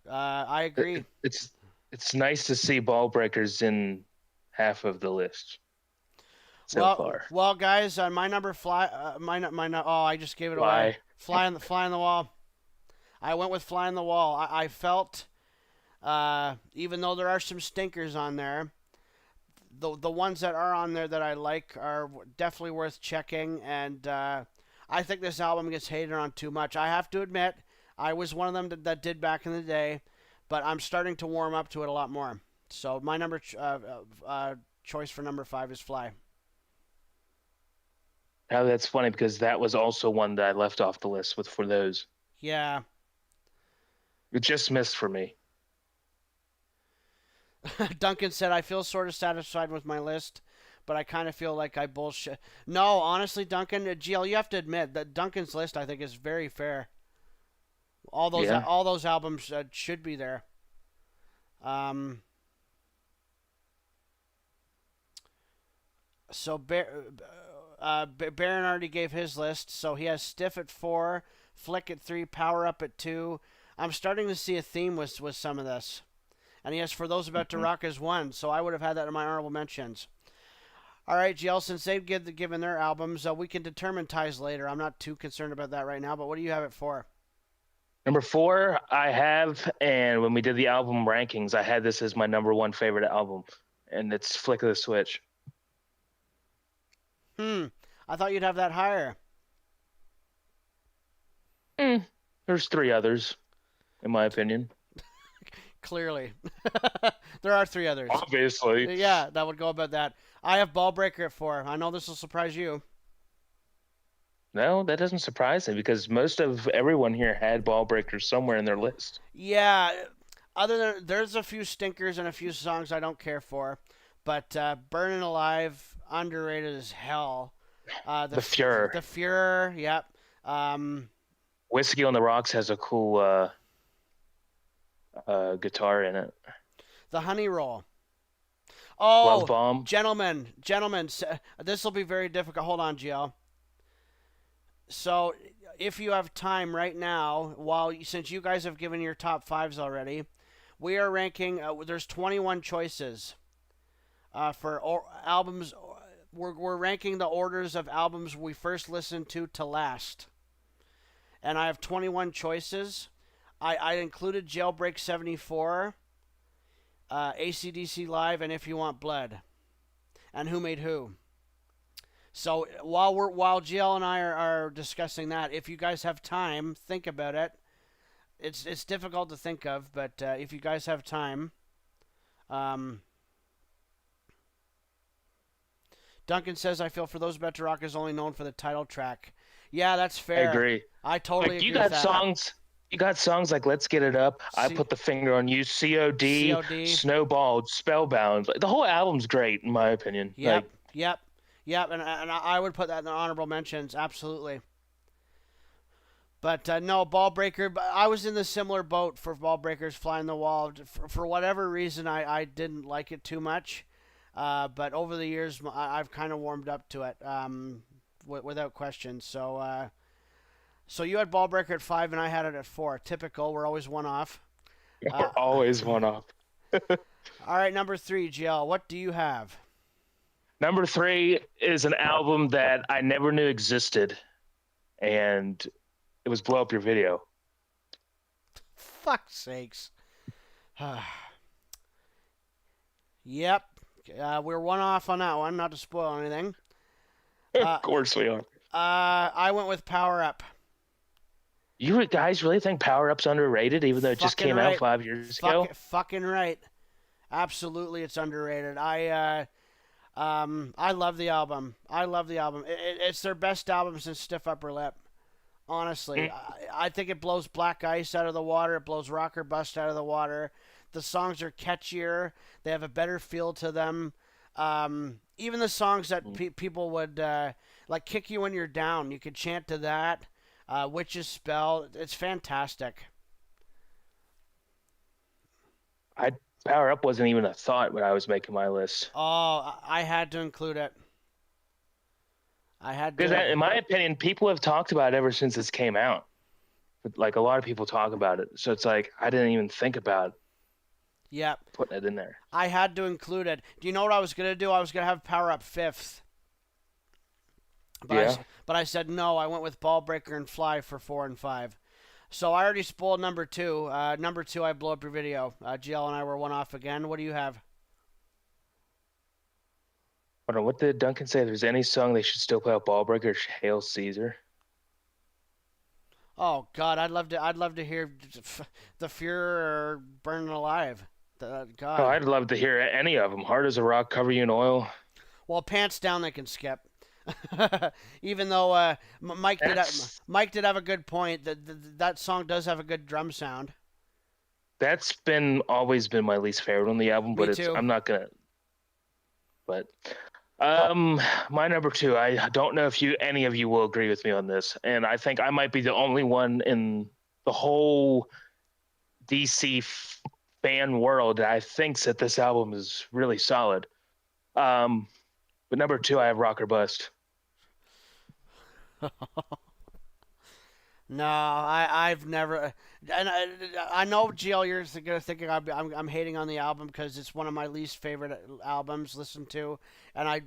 I agree. It's nice to see Ball Breakers in half of the list so far. Well, guys, my number I just gave it away. Fly on the Wall. I went with Fly on the Wall. I felt, even though there are some stinkers on there, the ones that are on there that I like are definitely worth checking, and I think this album gets hated on too much. I have to admit, I was one of them that did back in the day, but I'm starting to warm up to it a lot more. So my number choice for number 5 is Fly. Now that's funny because that was also one that I left off the list for those. Yeah. It just missed for me. Duncan said, I feel sort of satisfied with my list, but I kind of feel like I bullshit. No, honestly, Duncan, GL, you have to admit that Duncan's list, I think, is very fair. All those albums should be there. So Baron already gave his list, so he has Stiff at 4, Flick at 3, Power Up at 2. I'm starting to see a theme with some of this. And he has For Those About to Rock as 1, so I would have had that in my honorable mentions. All right, GL, since they've given their albums, we can determine ties later. I'm not too concerned about that right now, but what do you have it for? Number 4, I have, and when we did the album rankings, I had this as my number 1 favorite album, and it's Flick of the Switch. I thought you'd have that higher. There's three others, in my opinion. Clearly. There are three others. Obviously. Yeah, that would go about that. I have Ballbreaker at 4. I know this will surprise you. No, that doesn't surprise me because most of everyone here had Ballbreaker somewhere in their list. Yeah, other than there's a few stinkers and a few songs I don't care for, but Burning Alive underrated as hell. The Fuhrer. The Fuhrer, yep. Whiskey on the Rocks has a cool guitar in it. The Honey Roll. Oh, Love Bomb. gentlemen, this will be very difficult. Hold on, GL. So, if you have time right now, since you guys have given your top 5s already, we are ranking. There's 21 choices for albums. We're ranking the orders of albums we first listened to last, and I have 21 choices. I included Jailbreak 74, AC/DC Live, and If You Want Blood, and Who Made Who. So while GL and I are discussing that, if you guys have time, think about it. It's difficult to think of, but if you guys have time, Duncan says, "I feel For Those About to Rock is only known for the title track." Yeah, that's fair. I agree. I totally agree. You got songs. You got songs like "Let's Get It Up," "I Put the Finger on You," COD, "Snowballed," "Spellbound." The whole album's great, in my opinion. Yep, and I would put that in the honorable mentions, absolutely. But no, Ballbreaker, I was in the similar boat for Ballbreaker's Fly on the Wall. For whatever reason, I didn't like it too much. But over the years, I've kind of warmed up to it, without question. So you had Ballbreaker at 5, and I had it at 4. Typical, we're always one off. We're always one off. All right, number 3, GL, what do you have? Number 3 is an album that I never knew existed, and it was Blow Up Your Video. Fuck's sakes. Yep. We're one off on that one, not to spoil anything. Of course we are. I went with Power Up. You guys really think Power Up's underrated, even though it just came out 5 years ago? Fucking right. Absolutely, it's underrated. I love the album. It's their best album since Stiff Upper Lip. Honestly, I think it blows Black Ice out of the water. It blows Rocker Bust out of the water. The songs are catchier. They have a better feel to them. Even the songs that people would like "Kick You When You're Down," you could chant to that. Witch's Spell. It's fantastic. Power Up wasn't even a thought when I was making my list. Oh, I had to include it. Because in my opinion, people have talked about it ever since this came out. Like, a lot of people talk about it. So it's like, I didn't even think about putting it in there. I had to include it. Do you know what I was going to do? I was going to have Power Up 5th. But I said no. I went with Ballbreaker and Fly for 4 and 5. So I already spoiled number 2. Number 2, I Blow Up Your Video. GL and I were one off again. What do you have? Hold on, what did Duncan say? If there's any song they should still play out Ballbreaker, Hail Caesar. Oh God, I'd love to hear the Fuhrer or Burning Alive. God. Oh, I'd love to hear any of them. Hard as a Rock, Cover You in Oil. Well, Pants Down they can skip. Even though Mike did have a good point, that song does have a good drum sound. That's always been my least favorite on the album, but I'm not gonna. But my number 2, I don't know if any of you will agree with me on this, and I think I might be the only one in the whole DC fan world that I thinks that this album is really solid. But number 2, I have Rock or Bust. No, I've never, and I know GL, you're thinking I'm hating on the album because it's one of my least favorite albums listened to, and I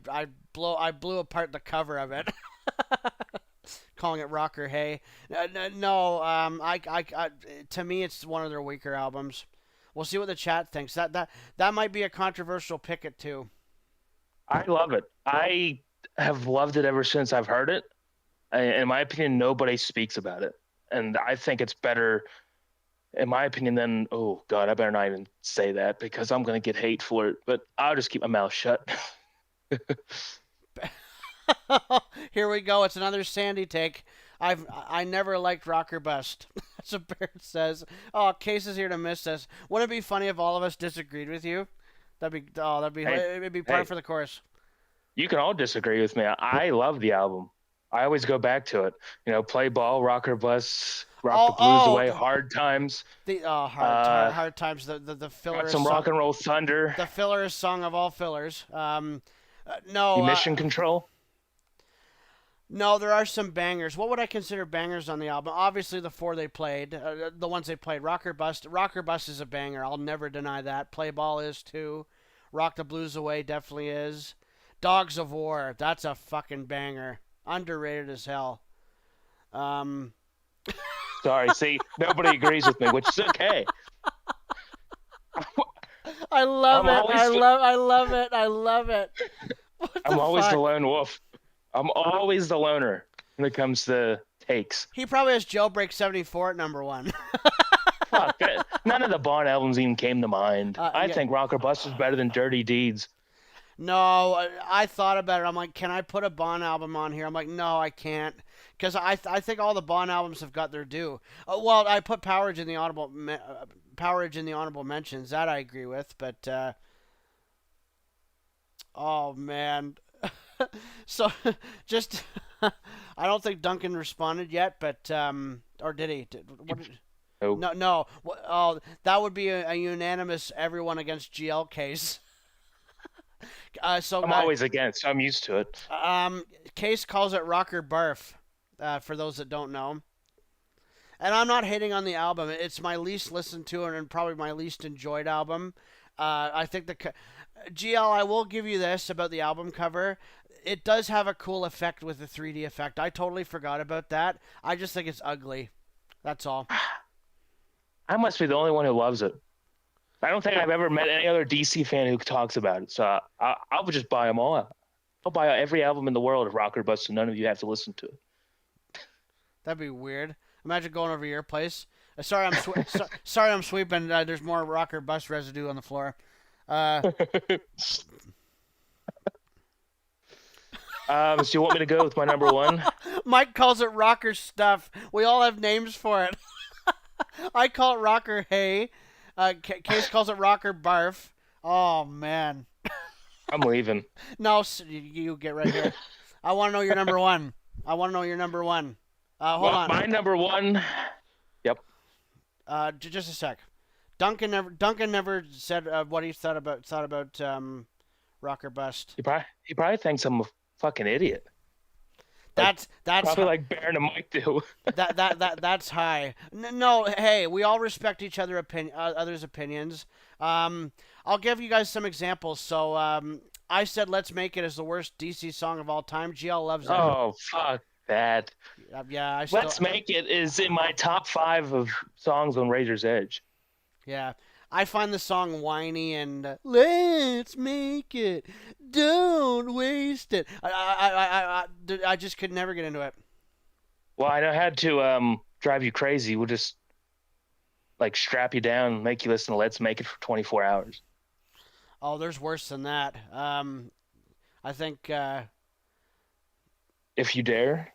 blew apart the cover of it, calling it Rocker Hey. No, to me it's one of their weaker albums. We'll see what the chat thinks. That might be a controversial pick at 2. I love it. I have loved it ever since I've heard it. In my opinion, nobody speaks about it, and I think it's better, in my opinion, than oh god, I better not even say that because I'm gonna get hate for it. But I'll just keep my mouth shut. Here we go. It's another Sandy take. I never liked Rock or Bust. That's what Barrett says. Oh, Case is here to miss us. Wouldn't it be funny if all of us disagreed with you? It'd be par for the course. You can all disagree with me. I love the album. I always go back to it. You know, Play Ball, Rock or Bust, Rock the Blues Away, Hard Times. Hard Times. The filler. Some Rock and Roll Thunder. The filler is song of all fillers. No. Mission Control. No, there are some bangers. What would I consider bangers on the album? Obviously, the four they played, the ones they played. Rock or Bust. Rock or Bust is a banger. I'll never deny that. Play Ball is too. Rock the Blues Away definitely is. Dogs of War. That's a fucking banger. Underrated as hell. Sorry, see, nobody agrees with me, which is okay. I love it. I love it. I'm always the lone wolf. I'm always the loner when it comes to takes. He probably has Jailbreak 74 at number one. Fuck, none of the Bond albums even came to mind. I think Rock or Bust is better than Dirty Deeds. No, I thought about it. I'm like, can I put a Bond album on here? I'm like, no, I can't. Because I think all the Bond albums have got their due. Well, I put Powerage in the honorable mentions. That I agree with. But, oh, man. So, just, I don't think Duncan responded yet, but, or did he? No. Oh, that would be a unanimous everyone against GL case. I'm always against. I'm used to it. Case calls it Rock or Barf, for those that don't know. And I'm not hating on the album. It's my least listened to and probably my least enjoyed album. I think GL, I will give you this about the album cover. It does have a cool effect with the 3D effect. I totally forgot about that. I just think it's ugly. That's all. I must be the only one who loves it. I don't think I've ever met any other DC fan who talks about it. So I would just buy them all. I'll buy every album in the world of Rock or Bust, so none of you have to listen to it. That'd be weird. Imagine going over to your place. Sorry, I'm sweeping. There's more Rock or Bust residue on the floor. So you want me to go with my number one? Mike calls it rocker stuff. We all have names for it. I call it rocker hay. Case calls it rocker barf. Oh, man. I'm leaving. No, you get right here. I want to know your number one. Hold on. My number one. Yep. Just a sec. Duncan never said what he thought about Rock or Bust. He probably thinks I'm a fucking idiot. That's probably like Baron and Mike do. that's high. No, hey, we all respect each other's opinions. I'll give you guys some examples. So I said "Let's Make It" is the worst DC song of all time. GL loves it. Oh fuck that. Yeah, "Let's Make It" is in my top 5 of songs on Razor's Edge. Yeah. I find the song whiny and let's make it, don't waste it. I just could never get into it. Well, I had to drive you crazy. We'll just like strap you down and make you listen to "Let's Make It" for 24 hours. Oh, there's worse than that. I think If You Dare.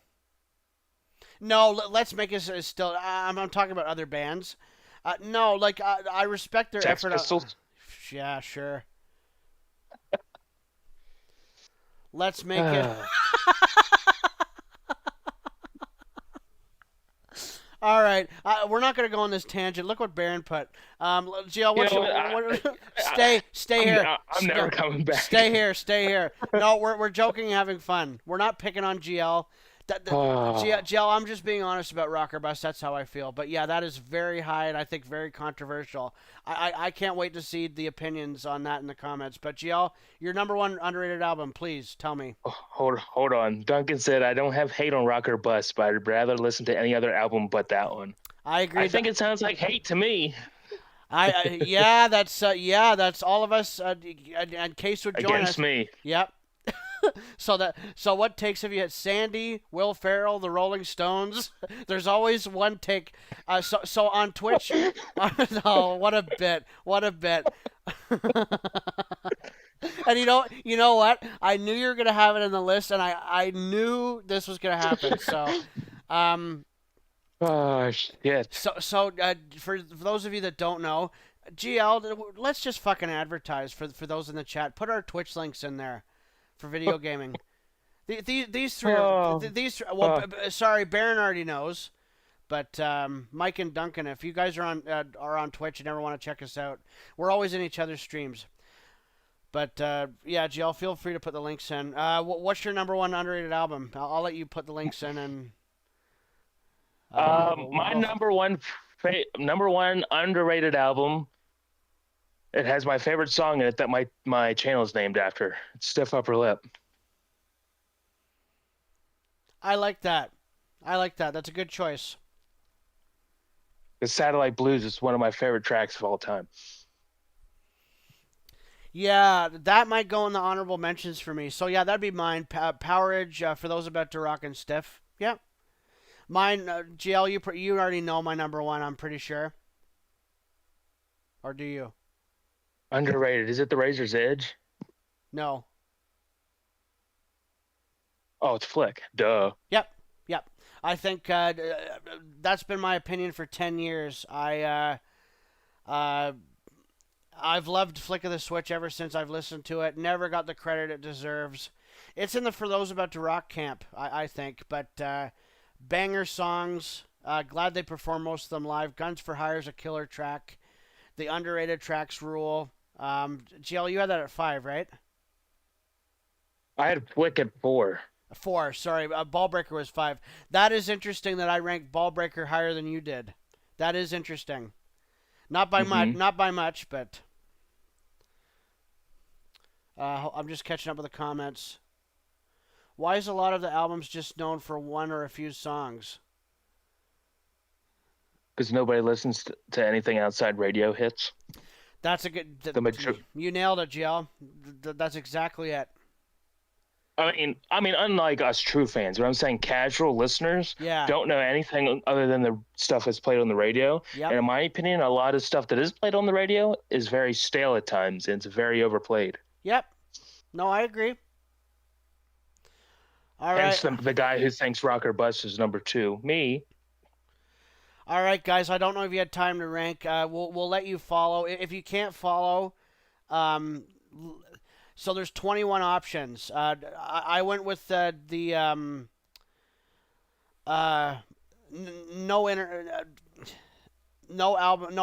No, "Let's Make It" is still. I'm talking about other bands. No, like I respect their Sex effort. Pistols? Yeah, sure. Let's Make It. All right, we're not going to go on this tangent. Look what Baron put. GL, stay here. I'm never coming back. Stay here. No, we're joking and having fun. We're not picking on GL. GL, I'm just being honest about Rock or Bust. That's how I feel. But yeah, that is very high and I think very controversial. I can't wait to see the opinions on that in the comments. But GL, your number one underrated album, please tell me. Hold on. Duncan said I don't have hate on Rock or Bust, but I'd rather listen to any other album but that one. I agree. I think it sounds like hate to me. That's all of us. And Case would join us. Against me. Yep. So what takes have you had? Sandy, Will Ferrell, the Rolling Stones. There's always one take. So on Twitch. No, what a bit! What a bit! And you know what? I knew you were gonna have it in the list, and I knew this was gonna happen. So, um, Oh shit. for those of you that don't know, GL, let's just fucking advertise for those in the chat. Put our Twitch links in there for video gaming. These three are these. Well, sorry, Baron already knows, but Mike and Duncan, if you guys are on Twitch and ever want to check us out, we're always in each other's streams. But yeah, GL, feel free to put the links in. What's your number one underrated album? I'll let you put the links in and. My number one underrated album. It has my favorite song in it that my channel is named after. It's Stiff Upper Lip. I like that. That's a good choice. The Satellite Blues is one of my favorite tracks of all time. Yeah, that might go in the honorable mentions for me. So yeah, that'd be mine. Powerage for those about to rock and stiff. Yeah. Mine, GL, you already know my number one, I'm pretty sure. Or do you? Underrated. Is it the Razor's Edge? No. Oh, it's Flick. Duh. Yep. I think that's been my opinion for 10 years. I've loved Flick of the Switch ever since I've listened to it. Never got the credit it deserves. It's in the For Those About to Rock camp, I think. But banger songs. Glad they perform most of them live. Guns for Hire's a killer track. The underrated tracks rule. GL, you had that at 5, right? I had Flick at 4. 4, sorry. Ballbreaker was 5. That is interesting that I ranked Ballbreaker higher than you did. That is interesting. Not by much, but I'm just catching up with the comments. Why is a lot of the albums just known for one or a few songs? Because nobody listens to anything outside radio hits. That's a good. You nailed it, GL. That's exactly it. I mean, unlike us true fans, but I'm saying casual listeners don't know anything other than the stuff that's played on the radio. Yep. And in my opinion, a lot of stuff that is played on the radio is very stale at times, and it's very overplayed. Yep. No, I agree. All right. Hence the guy who thinks Rock or Bust is number 2. Me. All right, guys. I don't know if you had time to rank. We'll let you follow. If you can't follow, so there's 21 options. I went with no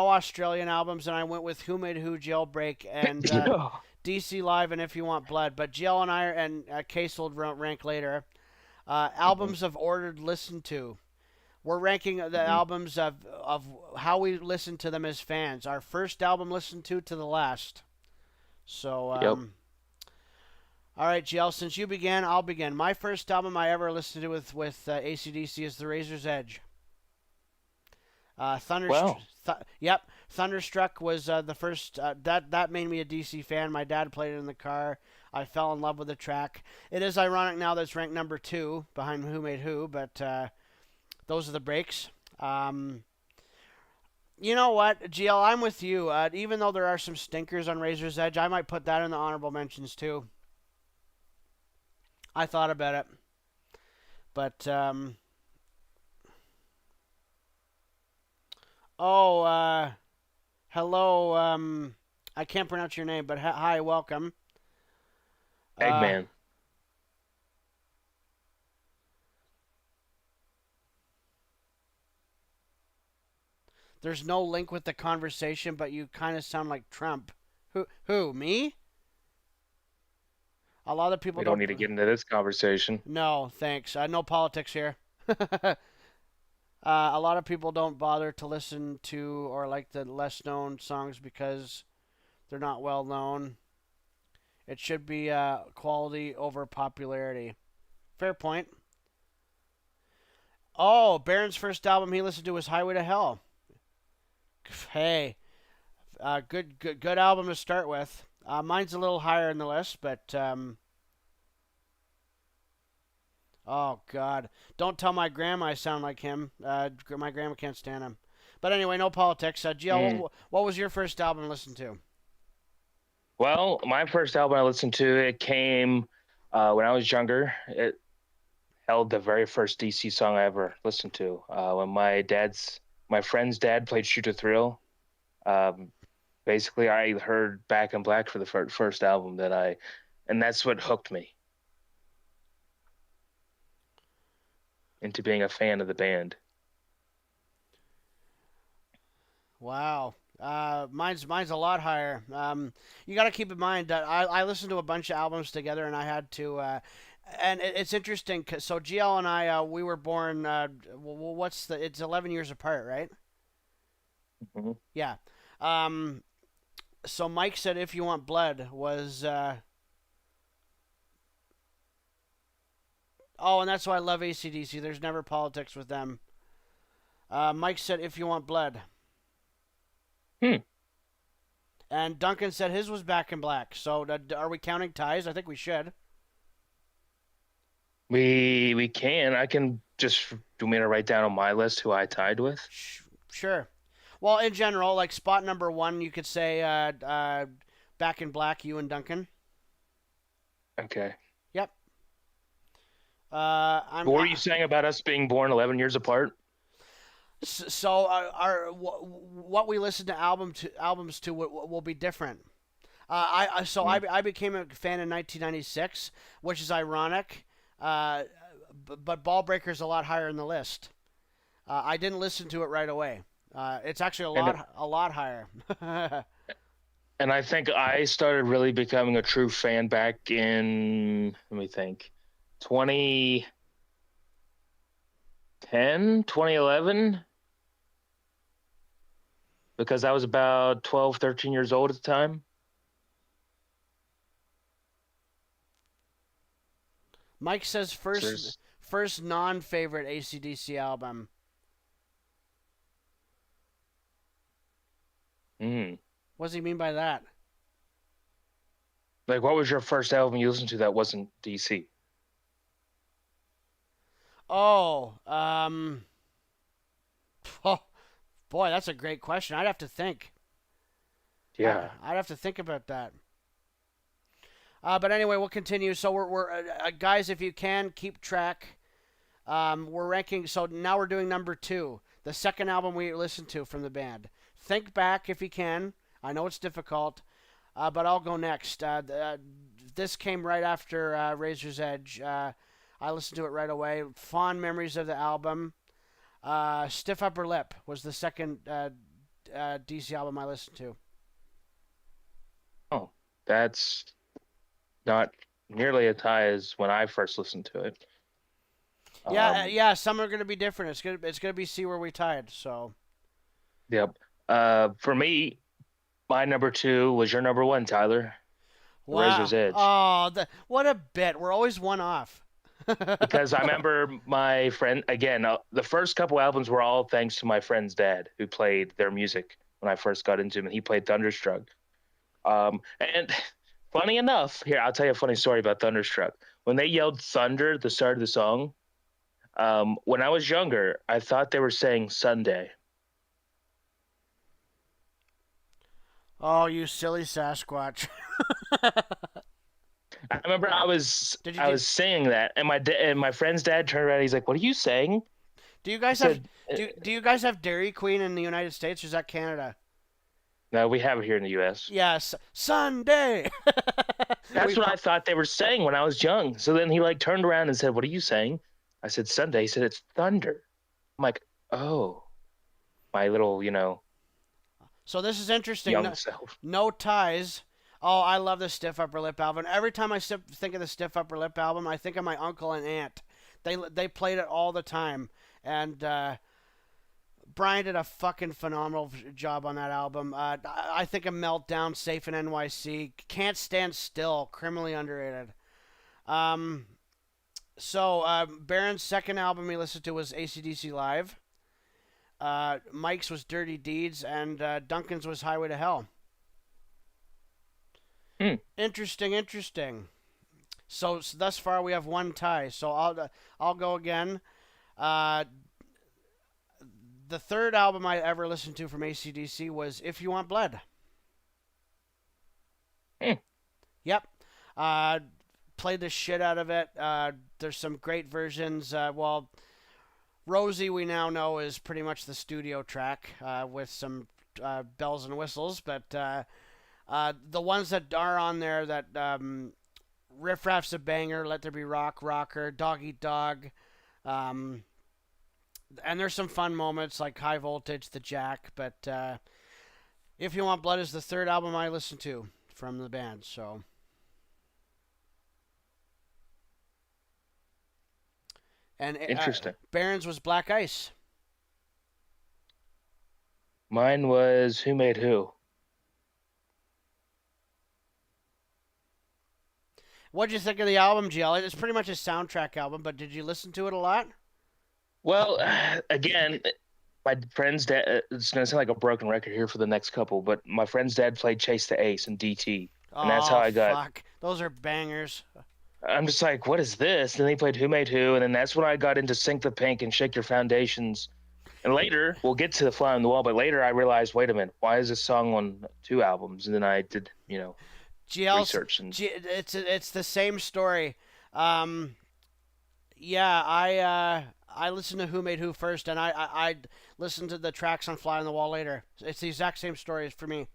Australian albums, and I went with Who Made Who, Jailbreak, and DC Live, and If You Want Blood. But Jill and I and Case will rank later. Albums of ordered listened to. We're ranking the albums of how we listen to them as fans. Our first album listened to the last. So, all right, GL, since you began, I'll begin. My first album I ever listened to with AC/DC is The Razor's Edge. Thunderstruck was the first. That made me a DC fan. My dad played it in the car. I fell in love with the track. It is ironic now that it's ranked number 2 behind Who Made Who, but those are the breaks. You know what, GL, I'm with you. Even though there are some stinkers on Razor's Edge, I might put that in the honorable mentions too. I thought about it. But, hello, I can't pronounce your name, but hi, welcome. Eggman. There's no link with the conversation, but you kind of sound like Trump. Who, me? A lot of people don't need to get into this conversation. No, thanks. No politics here. A lot of people don't bother to listen to or like the less known songs because they're not well known. It should be quality over popularity. Fair point. Oh, Baron's first album he listened to was Highway to Hell. Hey, good album to start with. Mine's a little higher in the list, but Oh God! Don't tell my grandma I sound like him. My grandma can't stand him. But anyway, no politics. GL, Mm. what was your first album to listen to? Well, my first album I listened to, it came when I was younger. It held the very first DC song I ever listened to. When my friend's dad played Shoot to Thrill. Um, Basically, I heard Back in Black for the first album and that's what hooked me into being a fan of the band. Wow. Mine's a lot higher. You got to keep in mind that I listened to a bunch of albums together, and I had to. And it's interesting. So GL and I, we were born. What's the? It's 11 years apart, right? Mm-hmm. Yeah. Um, so Mike said, "If You Want Blood" was. Oh, and that's why I love ACDC. There's never politics with them. Mike said, "If You Want Blood." Hmm. And Duncan said his was Back in Black. So are we counting ties? I think we should. We can. I can just do me to write down on my list who I tied with. Sure. Well, in general, like spot number one, you could say Back in Black, you and Duncan. Okay. Yep. What were you saying about us being born 11 years apart? So what we listen to albums to will be different. I became a fan in 1996, which is ironic. But Ball Breaker's a lot higher in the list. I didn't listen to it right away. It's actually a lot higher. And I think I started really becoming a true fan back in, let me think, 2010, 2011, because I was about 12, 13 years old at the time. Mike says first non-favorite AC/DC album. What does he mean by that? Like, what was your first album you listened to that wasn't DC? Oh, oh, boy, that's a great question. I'd have to think. Yeah. I'd have to think about that. But anyway, we'll continue. So we're guys, if you can keep track, we're ranking. So now we're doing number 2, the second album we listened to from the band. Think back if you can. I know it's difficult, but I'll go next. This came right after Razor's Edge. I listened to it right away. Fond memories of the album. Stiff Upper Lip was the second DC album I listened to. Oh, that's not nearly as high as when I first listened to it. Yeah. Some are going to be different. It's gonna be See Where We Tied. So. Yep. For me, my number 2 was your number 1, Tyler. Wow. Razor's Edge. Oh, what a bit. We're always one off. Because I remember my friend, again, the first couple albums were all thanks to my friend's dad, who played their music when I first got into him, and he played Thunderstruck. And funny enough, here, I'll tell you a funny story about Thunderstruck. When they yelled Thunder at the start of the song, when I was younger, I thought they were saying Sunday. Oh, you silly Sasquatch. I remember I was saying that, and my friend's dad turned around. And he's like, "What are you saying?" Do you guys have you guys have Dairy Queen in the United States, or is that Canada? No, we have it here in the U.S. Yes, Sunday. That's what I thought they were saying when I was young. So then he turned around and said, "What are you saying?" I said, "Sunday." He said, "It's thunder." I'm like, "Oh, my little, So this is interesting. young self." No ties. Oh, I love the Stiff Upper Lip album. Every time I think of the Stiff Upper Lip album, I think of my uncle and aunt. They played it all the time, and Brian did a fucking phenomenal job on that album. I think of Meltdown, Safe in NYC, Can't Stand Still, criminally underrated. So Baron's second album he listened to was AC/DC Live. Mike's was Dirty Deeds, and Duncan's was Highway to Hell. Interesting. So thus far we have one tie. So I'll go again. Uh, the third album I ever listened to from AC/DC was "If You Want Blood." Hmm. Yep. Uh, Played the shit out of it. There's some great versions. Well, Rosie, we now know, is pretty much the studio track with some bells and whistles. But the ones that are on there, that Riff Raff's a banger, Let There Be Rock, Rocker, Dog Eat Dog. And there's some fun moments like High Voltage, The Jack. But If You Want Blood is the third album I listened to from the band. So. And Interesting. Baron's was Black Ice. Mine was Who Made Who. What'd you think of the album, GL? It's pretty much a soundtrack album, but did you listen to it a lot? Well, again, my friend's dad, it's going to sound like a broken record here for the next couple, but my friend's dad played Chase the Ace and DT. And that's how I got. Fuck. Those are bangers. I'm just like, what is this? And then he played Who Made Who, and then that's when I got into Sink the Pink and Shake Your Foundations. And later, we'll get to the Fly on the Wall, but later I realized, wait a minute, why is this song on 2 albums? And then I did, research. And it's the same story. Yeah, I listened to Who Made Who first, and I listened to the tracks on Fly on the Wall later. It's the exact same story for me.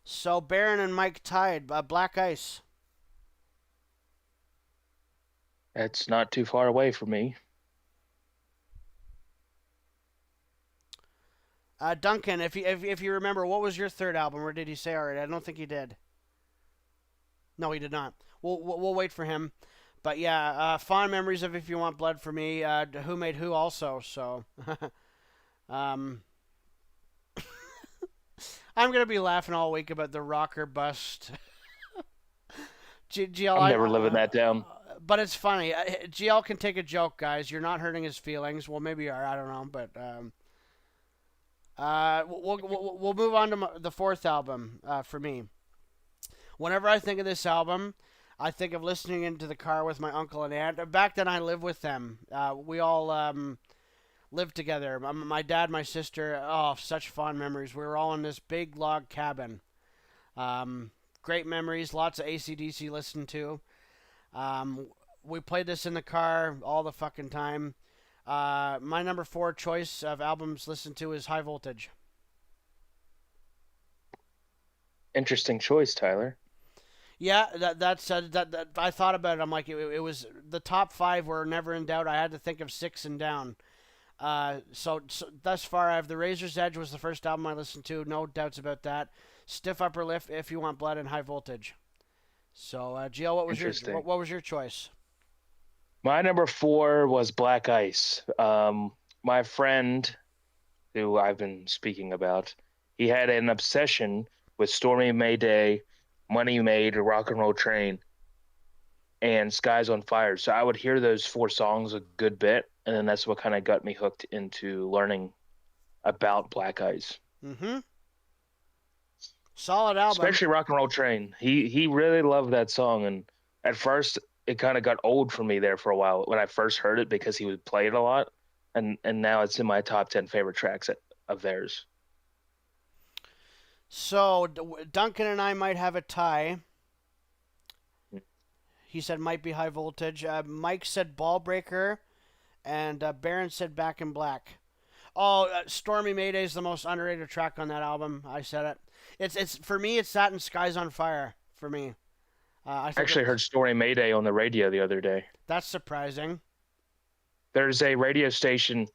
So Baron and Mike tied. Black Ice. That's not too far away from me. Duncan, if you remember, what was your third album, or did he say already? I don't think he did. No, he did not. We'll wait for him. But yeah, fond memories of If You Want Blood for me. Who Made Who also. So, I'm gonna be laughing all week about the rocker bust. GL, I'm never living that down. But it's funny. GL can take a joke, guys. You're not hurting his feelings. Well, maybe you are. I don't know. But we'll move on to the fourth album for me. Whenever I think of this album, I think of listening into the car with my uncle and aunt. Back then, I lived with them. We all lived together. My dad, my sister. Oh, such fond memories. We were all in this big log cabin. Great memories. Lots of AC/DC listened to. We played this in the car all the fucking time. My number 4 choice of albums listened to is High Voltage. Interesting choice, Tyler. Yeah, that I thought about it. I'm like, it was the top 5 were never in doubt. I had to think of 6 and down. So thus far, I have The Razor's Edge was the first album I listened to. No doubts about that. Stiff Upper Lip, If You Want Blood, and High Voltage. So, Gio, what was your choice? My number 4 was Black Ice. My friend, who I've been speaking about, he had an obsession with Stormy Mayday, Money Made, Rock and Roll Train, and Skies on Fire. So I would hear those 4 songs a good bit, and then that's what kind of got me hooked into learning about Black Ice. Mm-hmm. Solid album. Especially Rock and Roll Train. He really loved that song, and at first it kind of got old for me there for a while when I first heard it because he would play it a lot, and now it's in my top 10 favorite tracks of theirs. So Duncan and I might have a tie. He said might be High Voltage. Mike said Ball Breaker, and Baron said Back in Black. Oh, Stormy Mayday is the most underrated track on that album. I said it. It's for me. It's that and Skies on Fire for me. I actually heard Stormy Mayday on the radio the other day. That's surprising. There's a radio station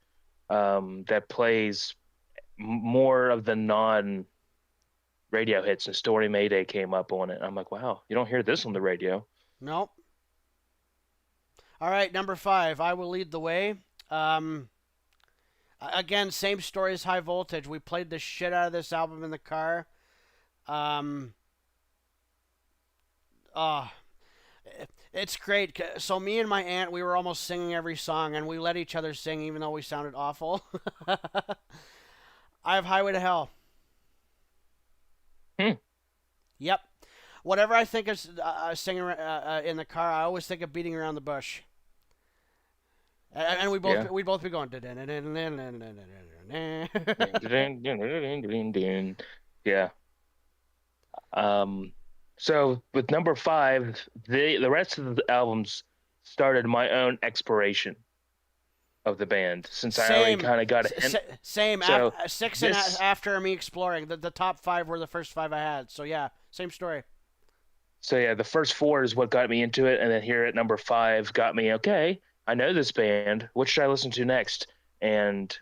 that plays more of the non-radio hits, and Stormy Mayday came up on it. I'm like, wow, you don't hear this on the radio. Nope. All right, number 5. I Will Lead the Way. Again, same story as High Voltage. We played the shit out of this album in the car. It's great. So me and my aunt, we were almost singing every song, and we let each other sing even though we sounded awful. I have Highway to Hell. Hmm. Yep. Whatever I think of singing in the car, I always think of Beating Around the Bush. And we'd both be going. Yeah. So with number 5, the rest of the albums started my own exploration of the band since I already kind of got a hint. Same. So 6 and this, after me exploring, the top 5 were the first 5 I had. So yeah, same story. so yeah, the first 4 is what got me into it, and then here at number 5 got me, okay, I know this band. What should I listen to next? And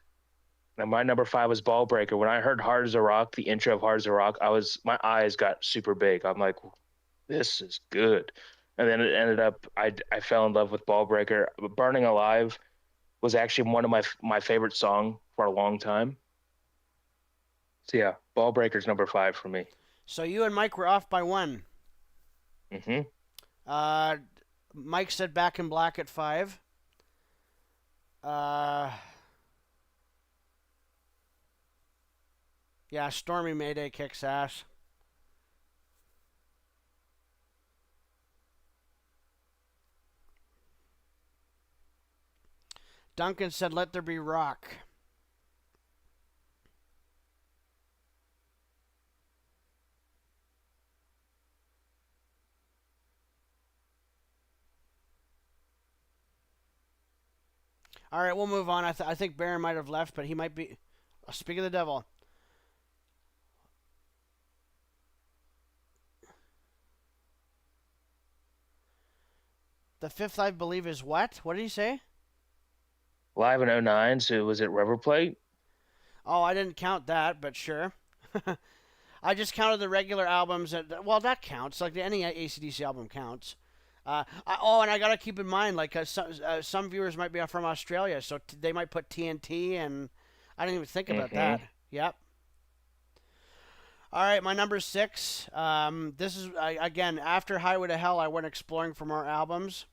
my number 5 was Ballbreaker. When I heard Hard as a Rock, the intro of Hard as a Rock, my eyes got super big. I'm like, this is good. And then it ended up, I fell in love with Ballbreaker. Burning Alive was actually one of my favorite song for a long time. So yeah, Ballbreaker's number 5 for me. So you and Mike were off by 1. Mm-hmm. Mike said Back in Black at 5. Yeah, Stormy Mayday kicks ass. Duncan said Let There Be Rock. All right, we'll move on. I think Baron might have left, but he might be. Speak of the devil. The 5th, I believe, is what? What did he say? Live in 09, so was it Rubber Plate? Oh, I didn't count that, but sure. I just counted the regular albums. Well, that counts. Like any AC/DC album counts. And I gotta keep in mind, like some viewers might be from Australia, so they might put TNT, and I didn't even think about that. Yep. All right, my number 6. This is again after Highway to Hell. I went exploring for more albums.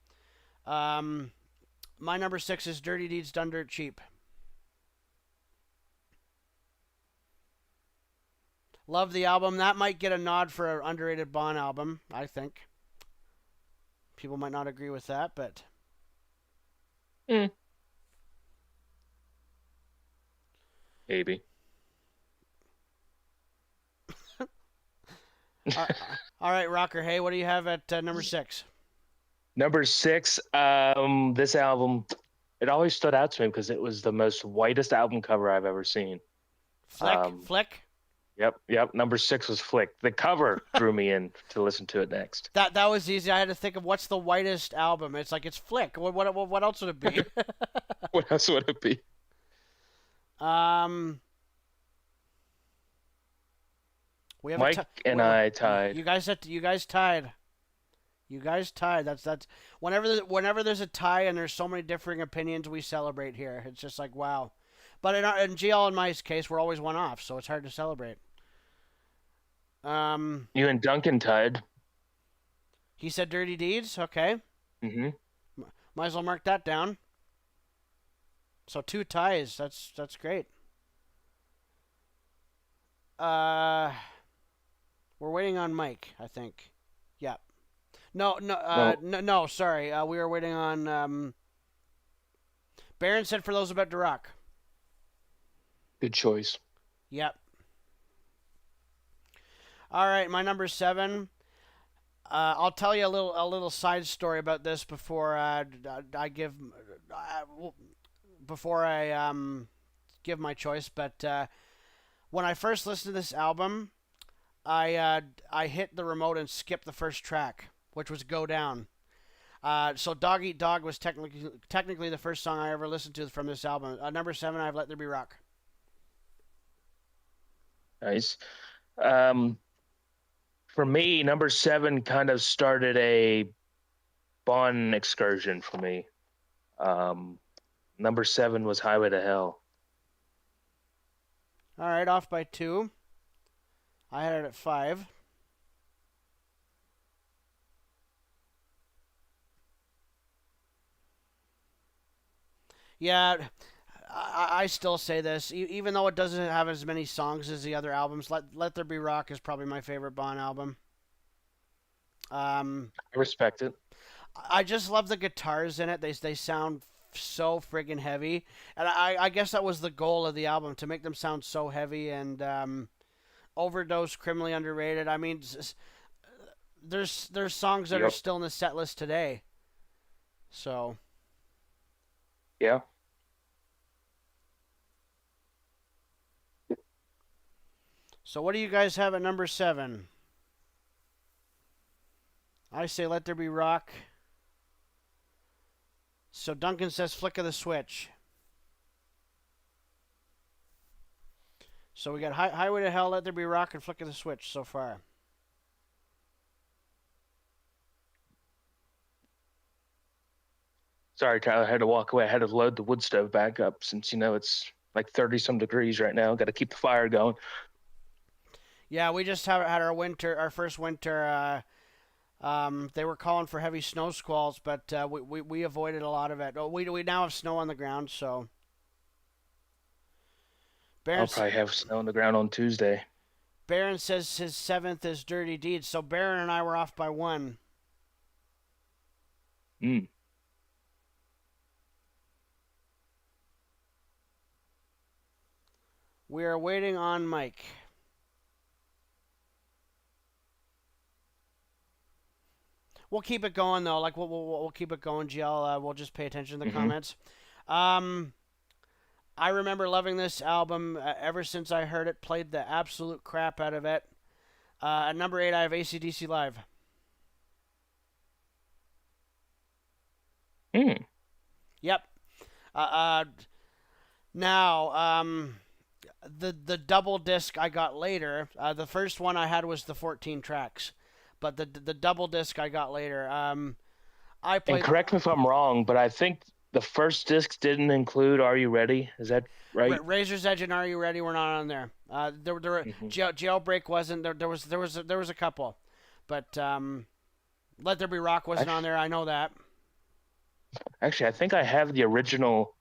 My number 6 is Dirty Deeds Done Dirt Cheap. Love the album. That might get a nod for an underrated Bon album, I think. People might not agree with that, but... Maybe. All right, Rocker. Hey, what do you have at number 6? Number 6, this album, it always stood out to me because it was the most whitest album cover I've ever seen. Flick? Yep. Number 6 was Flick. The cover drew me in to listen to it next. That was easy. I had to think of what's the whitest album. It's like, it's Flick. What else would it be? What else would it be? We have Mike and I tied. You guys tied. You guys tied. That's whenever there's a tie and there's so many differing opinions, we celebrate here. It's just like, wow. But in GL and my case, we're always one off, so it's hard to celebrate. You and Duncan tied. He said Dirty Deeds. Okay. Mm-hmm. Might as well mark that down. So 2 ties. That's great. We're waiting on Mike, I think. Yeah. No. Sorry. We were waiting on. Baron said For Those About to Rock. Good choice. Yep. All right, my number 7. I'll tell you a little side story about this before I give my choice. But when I first listened to this album, I hit the remote and skipped the first track, which was Go Down. So Dog Eat Dog was technically the first song I ever listened to from this album. Number 7, I have Let There Be Rock. Nice. For me, number 7 kind of started a Bon excursion for me. Number 7 was Highway to Hell. All right, off by 2. I had it at 5. Yeah, I still say this, even though it doesn't have as many songs as the other albums. Let There Be Rock is probably my favorite Bon album. I respect it. I just love the guitars in it. They sound so friggin' heavy, and I guess that was the goal of the album, to make them sound so heavy. And Overdose, criminally underrated. I mean, there's songs that are still in the set list today. So. Yeah. So what do you guys have at number 7? I say Let There Be Rock. So Duncan says Flick of the Switch. So we got Highway to Hell, Let There Be Rock, and Flick of the Switch so far. Sorry, Tyler, I had to walk away. I had to load the wood stove back up since, it's like 30-some degrees right now. Got to keep the fire going. Yeah, we just had our first winter. They were calling for heavy snow squalls, but we avoided a lot of it. We now have snow on the ground, so. I'll probably have snow on the ground on Tuesday. Baron says his 7th is Dirty Deeds, so Baron and I were off by 1. We are waiting on Mike. We'll keep it going though. Like we'll keep it going, GL. We'll just pay attention to the comments. I remember loving this album ever since I heard it. Played the absolute crap out of it. At number 8, I have AC/DC Live. Yep. Now, the double disc I got later. The first one I had was the 14 tracks. But the double disc I got later. I played. And correct me if I'm wrong, but I think the first disc didn't include "Are You Ready?" Is that right? Razor's Edge and "Are You Ready?" were not on there. Jailbreak wasn't there. There was a couple, but "Let There Be Rock" wasn't on there. I know that. Actually, I think I have the original.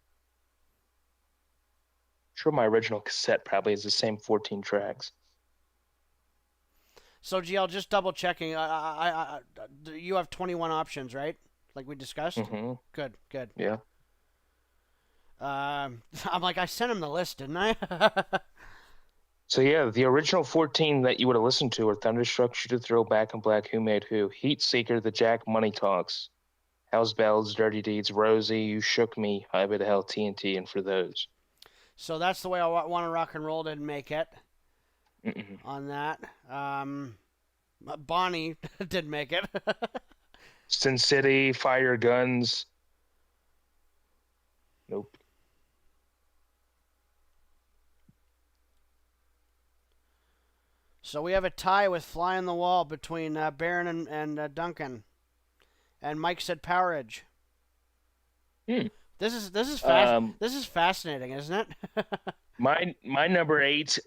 I'm sure my original cassette probably is the same 14 tracks. So GL, just double checking. You have 21 options, right? Like we discussed. Mm-hmm. Good. Yeah. I'm like, I sent him the list, didn't I? So yeah, the original 14 that you would have listened to were Thunderstruck, Shoot to Thrill, Back in Black, Who Made Who, Heat Seeker, The Jack, Money Talks, Hell's Bells, Dirty Deeds, Rosie, You Shook Me, Highway to Hell, TNT, and For Those. So that's the way I want to rock and roll. Didn't make it. On that. Bonnie didn't make it. Sin City, Fire Guns. Nope. So we have a tie with Fly on the Wall between Baron and Duncan. And Mike said Power Edge. This is fascinating, isn't it? my number 8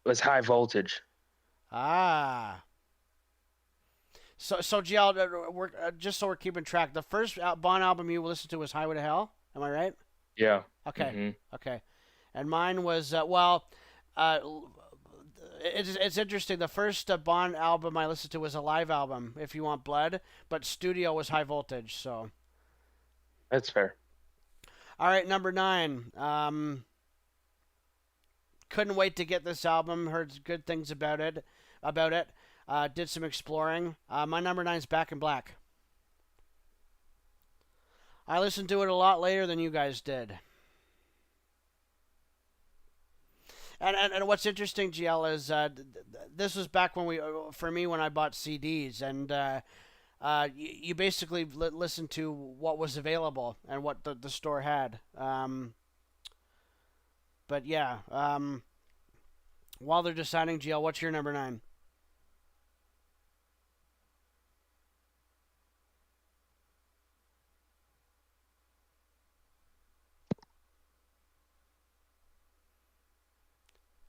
was High Voltage. So GL, we're just so we're keeping track. The first Bon album you listened to was Highway to Hell. Am I right? Yeah. Okay. Okay. And mine was it's interesting. The first Bon album I listened to was a live album, If You Want Blood, but studio was High Voltage. So. That's fair. All right, number 9. Couldn't wait to get this album. Heard good things about it. Did some exploring. My number 9 is Back in Black. I listened to it a lot later than you guys did. And what's interesting, GL, is this was back when when I bought CDs, and you basically listened to what was available and what the store had. But yeah, while they're deciding, GL, what's your number 9?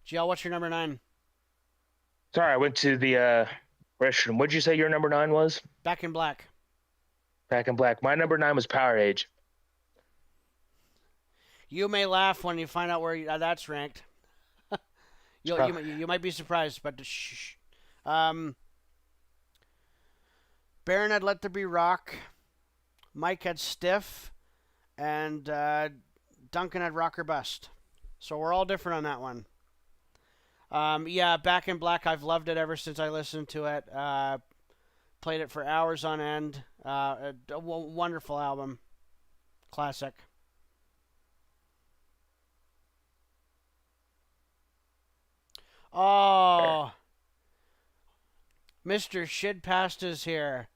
GL, what's your number 9? Sorry, I went to the restroom. What'd you say your number 9 was? Back in Black. Back in Black. My number 9 was Power Age. You may laugh when you find out where that's ranked. You might be surprised, but shh. Baron had Let There Be Rock. Mike had Stiff. And Duncan had Rock or Bust. So we're all different on that one. Yeah, Back in Black, I've loved it ever since I listened to it. Played it for hours on end. A wonderful album. Classic. Oh, Mr. Shitpasta's here.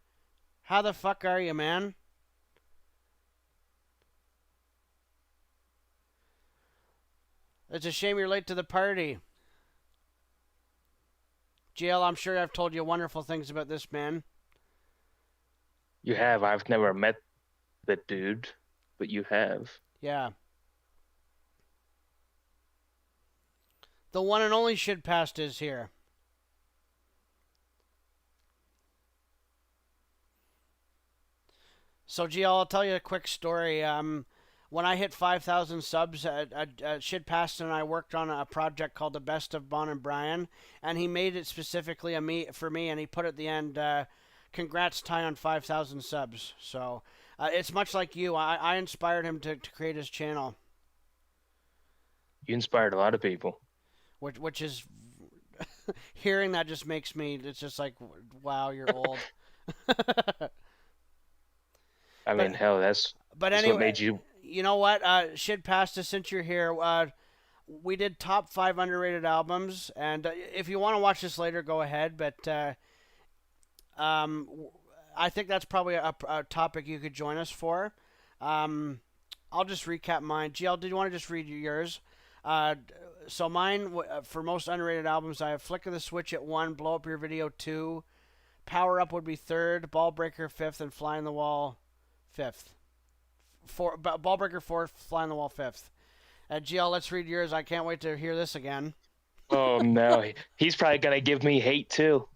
How the fuck are you, man? It's a shame you're late to the party. GL, I'm sure I've told you wonderful things about this man. You have. I've never met the dude, but you have. Yeah. The one and only Shitpasta is here. So, GL, I'll tell you a quick story. When I hit 5,000 subs, Shitpasta and I worked on a project called The Best of Bon and Brian, and he made it specifically for me, and he put at the end, congrats, Ty, on 5,000 subs. So it's much like you. I inspired him to create his channel. You inspired a lot of people. Which is, hearing that just makes me, it's just like, wow, you're old. I mean, hell, that's anyway, what made you... You know what, Shitpasta, since you're here, we did top 5 underrated albums, and if you want to watch this later, go ahead, but I think that's probably a topic you could join us for. I'll just recap mine. GL, did you want to just read yours? So mine, for most underrated albums, I have Flick of the Switch at 1, Blow Up Your Video 2, Power Up would be 3rd, Ball Breaker 5th, and Fly on the Wall 5th. Ball Breaker 4th, Fly on the Wall 5th. GL, let's read yours. I can't wait to hear this again. Oh, no. He's probably going to give me hate, too.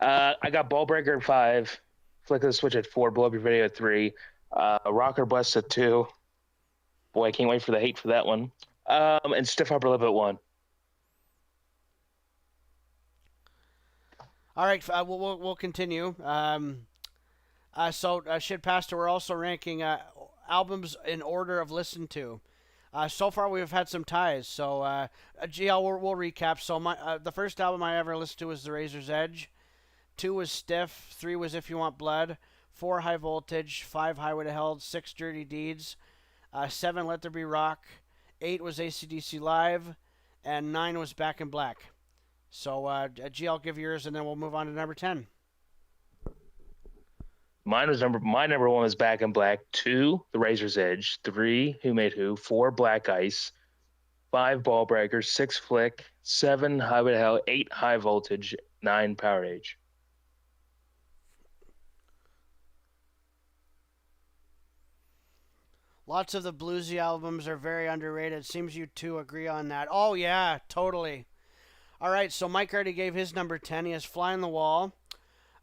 I got Ball Breaker at 5, Flick of the Switch at 4, Blow Up Your Video at 3, Rock or Bust at 2. Boy, I can't wait for the hate for that one. And Stiff Upper Lip at 1. All right, we'll continue. So Shitpasta, we're also ranking albums in order of listen to. So far, we've had some ties. So GL, we'll recap. So the first album I ever listened to was The Razor's Edge. 2 was Stiff. 3 was If You Want Blood. 4 High Voltage. 5 Highway to Hell. 6 Dirty Deeds. 7 Let There Be Rock. 8 was AC/DC Live. And 9 was Back in Black. So GL, give yours, and then we'll move on to number 10. My number 1 was Back in Black. 2, The Razor's Edge. 3, Who Made Who. 4, Black Ice. 5, Ball Breaker. 6, Flick. 7, Highway to Hell. 8, High Voltage. 9, Power Age. Lots of the bluesy albums are very underrated. Seems you two agree on that. Oh, yeah, totally. All right, so Mike already gave his number 10. He has Fly on the Wall.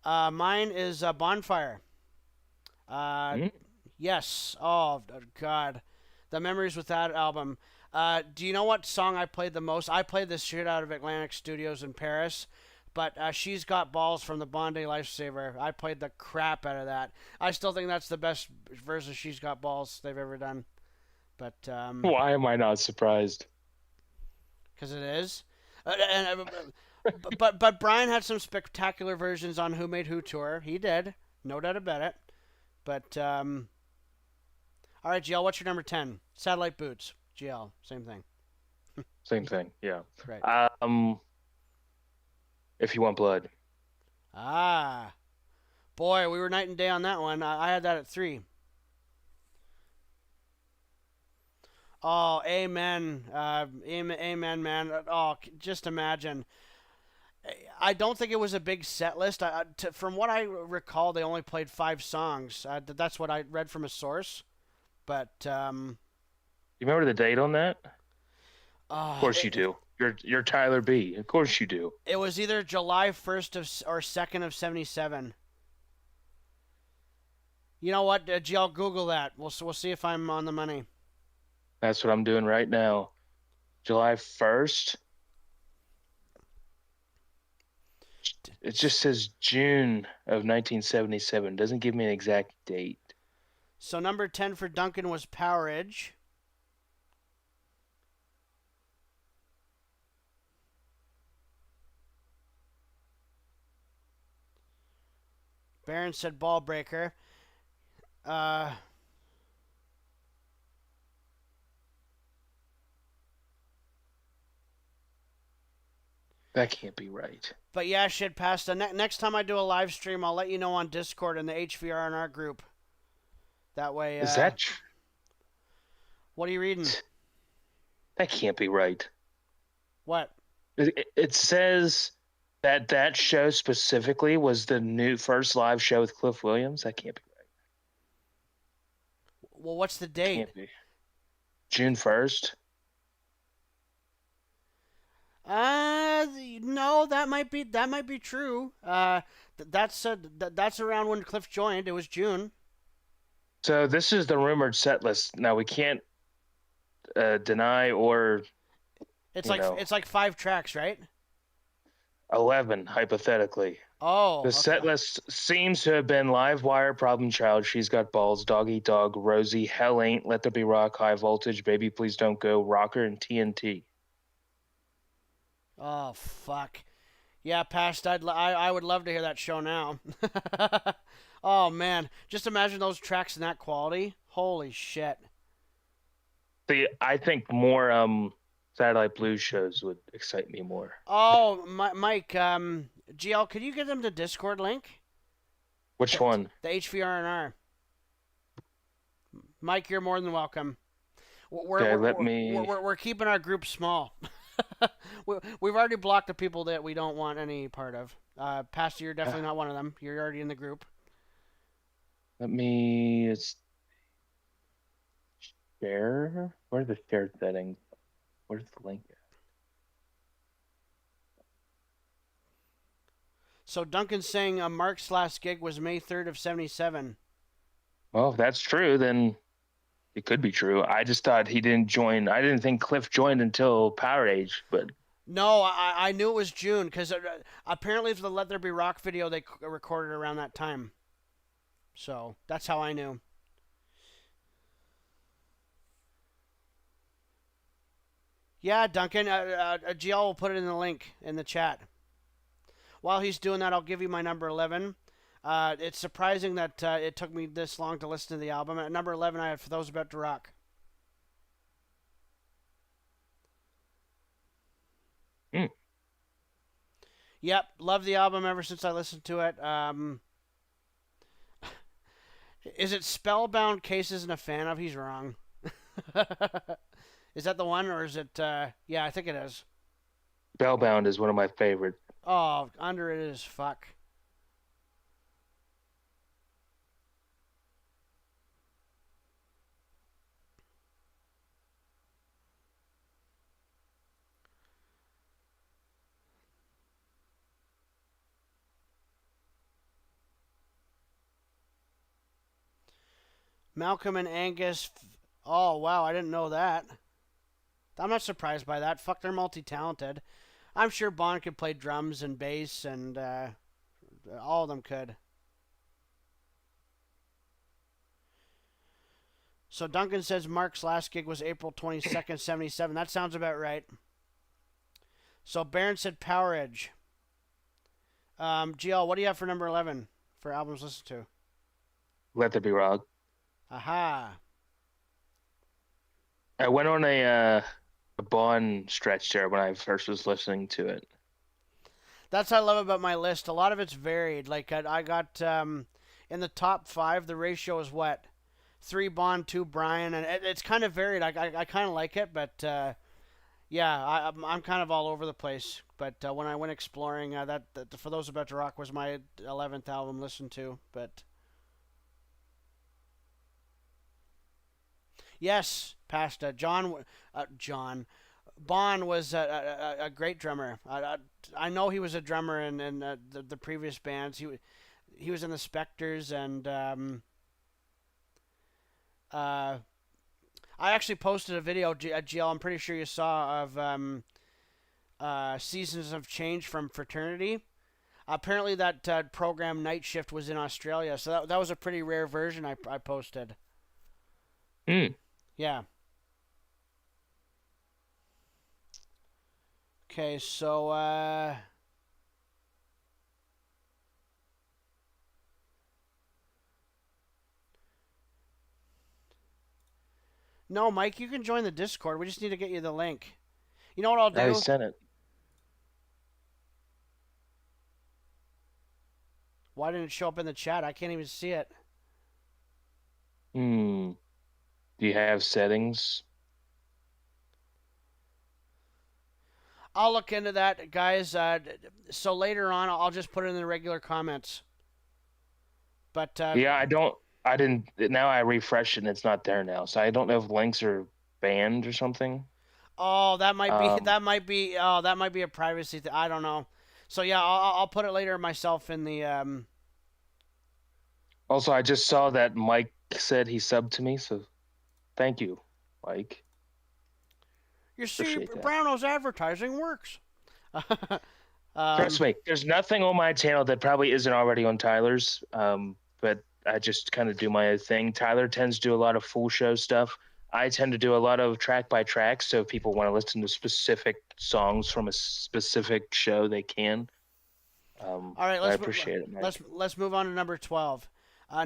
Mine is Bonfire. Yes. Oh, God. The memories with that album. Do you know what song I played the most? I played this shit out of Atlantic Studios in Paris. But She's Got Balls from the Bondi Lifesaver. I played the crap out of that. I still think that's the best version of She's Got Balls they've ever done. But why am I not surprised? Because it is. But Brian had some spectacular versions on Who Made Who tour. He did. No doubt about it. But, all right, GL, what's your number 10? Satellite Boots. GL, same thing. Same thing, yeah. Right. If You Want Blood. Ah. Boy, we were night and day on that one. I had that at 3. Oh, amen. Amen, man. Oh, just imagine. I don't think it was a big set list. From what I recall, they only played 5 songs. That's what I read from a source. But you remember the date on that? Of course you do. You're Tyler B. Of course you do. It was either July 1st or 2nd of 77. You know what, GL, Google that. We'll see if I'm on the money. That's what I'm doing right now. July 1st. It just says June of 1977. Doesn't give me an exact date. So number 10 for Duncan was Power Edge. Baron said Ball Breaker. That can't be right. But yeah, shit, Pasta. Next time I do a live stream, I'll let you know on Discord in the HVR&R group. That way. Is that? What are you reading? That can't be right. What? It says that show specifically was the first live show with Cliff Williams. That can't be right. Well, what's the date? Can't be. June 1st. No, that might be true. That's around when Cliff joined. It was June. So this is the rumored set list. Now we can't deny or. It's like 5 tracks, right? 11, hypothetically. Oh. The set list seems to have been Live Wire, Problem Child, She's Got Balls, Dog Eat Dog, Rosie, Hell Ain't, Let There Be Rock, High Voltage, Baby Please Don't Go, Rocker, and TNT. Oh, fuck. Yeah, past, I would love to hear that show now. Oh, man. Just imagine those tracks in that quality. Holy shit. See, I think more Satellite Blues shows would excite me more. Oh, Mike, GL, could you get them the Discord link? Which one? The HVR&R. Mike, you're more than welcome. We're keeping our group small. We've already blocked the people that we don't want any part of. Pastor, you're definitely not one of them. You're already in the group. It's share. Where are the shared settings? Where's the link at? So Duncan's saying Mark's last gig was May 3rd of 77. Well, if that's true, then it could be true. I just thought he didn't join. I didn't think Cliff joined until Power Age, but... No, I knew it was June, because apparently for the Let There Be Rock video, they recorded around that time. So, that's how I knew. Yeah, Duncan, GL will put it in the link in the chat. While he's doing that, I'll give you my number 11. It's surprising that it took me this long to listen to the album. At number 11, I have For Those About to Rock. Yep, love the album ever since I listened to it. Is it Spellbound Case isn't a fan of? He's wrong. Is that the one, or is it... yeah, I think it is. Spellbound is one of my favorites. Oh, underrated as fuck. Malcolm and Angus. Oh, wow, I didn't know that. I'm not surprised by that. Fuck, they're multi-talented. I'm sure Bond could play drums and bass, and all of them could. So Duncan says Mark's last gig was April 22nd, 77. That sounds about right. So Baron said Power Edge. GL, what do you have for number 11 for albums listened to? Let There Be Rock. Aha. I went on a Bond stretch there when I first was listening to it. That's what I love about my list. A lot of it's varied. Like I got in the top 5, the ratio is what? 3 Bond, 2 Brian, and it's kind of varied. I kind of like it, but yeah, I'm kind of all over the place. But when I went exploring, that For Those About to Rock was my 11th album listened to. But yes, past John Bond was a great drummer. I know he was a drummer in the previous bands. He was in the Spectres, and I I actually posted a video, GL, I'm pretty sure you saw, of Seasons of Change from Fraternity. Apparently that program Night Shift was in Australia, so that was a pretty rare version I posted. Hmm. Yeah. Okay, so no, Mike, you can join the Discord. We just need to get you the link. You know what I'll do? I sent it. Why didn't it show up in the chat? I can't even see it. Do you have settings? I'll look into that, guys. So later on, I'll just put it in the regular comments. But yeah, I didn't. Now I refreshed it and it's not there now. So I don't know if links are banned or something. Oh, that might be that might be a privacy thing. I don't know. So yeah, I'll put it later myself in the. Also, I just saw that Mike said he subbed to me, so thank you, Mike. You see, Brownow's advertising works. Trust me, there's nothing on my channel that probably isn't already on Tyler's. But I just kind of do my own thing. Tyler tends to do a lot of full show stuff. I tend to do a lot of track by track. So if people want to listen to specific songs from a specific show, they can. All right, I appreciate it, Mike. Let's move on to number 12.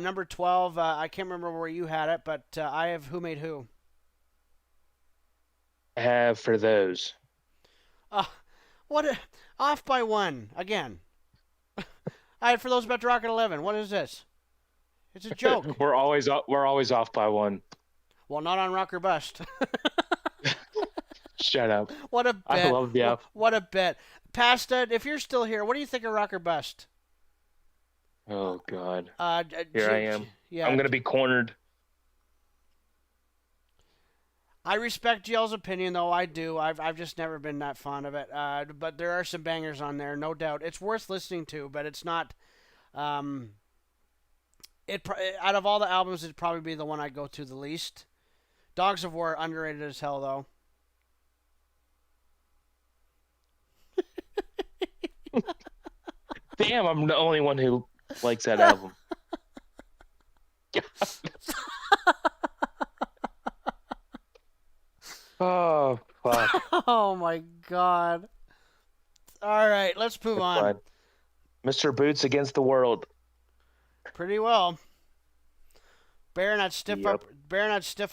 Number 12, I can't remember where you had it, but I have Who Made Who. I have For Those. Off by one again. I had For Those About to Rock at 11. What is this? It's a joke. We're always off by one. Well, not on Rock or Bust. Shut up. What a bet. I love the What a bet. Pasta, if you're still here, what do you think of Rock or Bust? Oh God. Here I am. Yeah. I'm gonna be cornered. I respect GL's opinion, though. I do. I've just never been that fond of it. But there are some bangers on there, no doubt. It's worth listening to, but it's not. Out of all the albums, it'd probably be the one I go to the least. Dogs of War, underrated as hell, though. Damn, I'm the only one who likes that album. Oh, fuck. Oh, my God. All right, let's move on. Fine. Mr. Boots Against the World. Pretty well. Baronet Stiff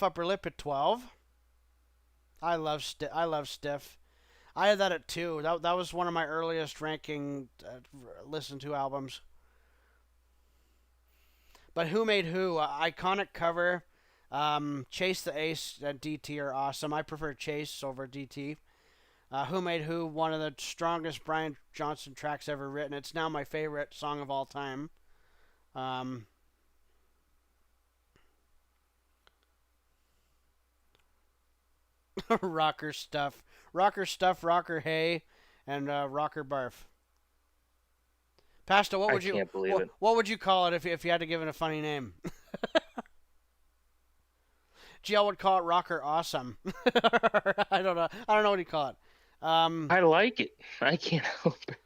Upper Lip at 12. I love Stiff. I had that at 2. That was one of my earliest ranking listen to albums. But Who Made Who? Iconic cover. Chase the Ace and DT are awesome. I prefer Chase over DT. Who Made Who? One of the strongest Brian Johnson tracks ever written. It's now my favorite song of all time. Rocker Stuff, Rocker Hey, and Rocker Barf. Pasta, what would you call it if you had to give it a funny name? GL would call it Rocker Awesome. I don't know what he'd call it. I like it. I can't help it.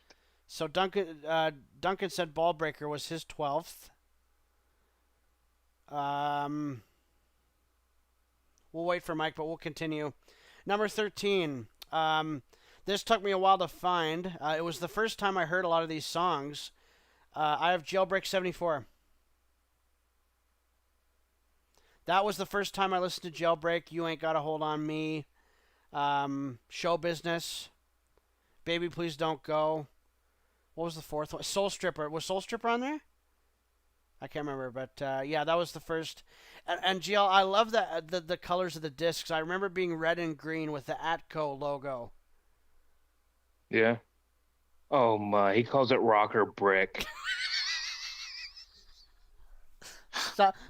So Duncan said Ballbreaker was his 12th. We'll wait for Mike, but we'll continue. Number 13. This took me a while to find. It was the first time I heard a lot of these songs. I have Jailbreak 74. That was the first time I listened to Jailbreak. You Ain't Got a Hold on Me. Show Business. Baby Please Don't Go. What was the fourth one? Soul Stripper. Was Soul Stripper on there? I can't remember, but yeah, that was the first. And GL, I love the colors of the discs. I remember being red and green with the Atco logo. Yeah. Oh my, he calls it Rocker Brick.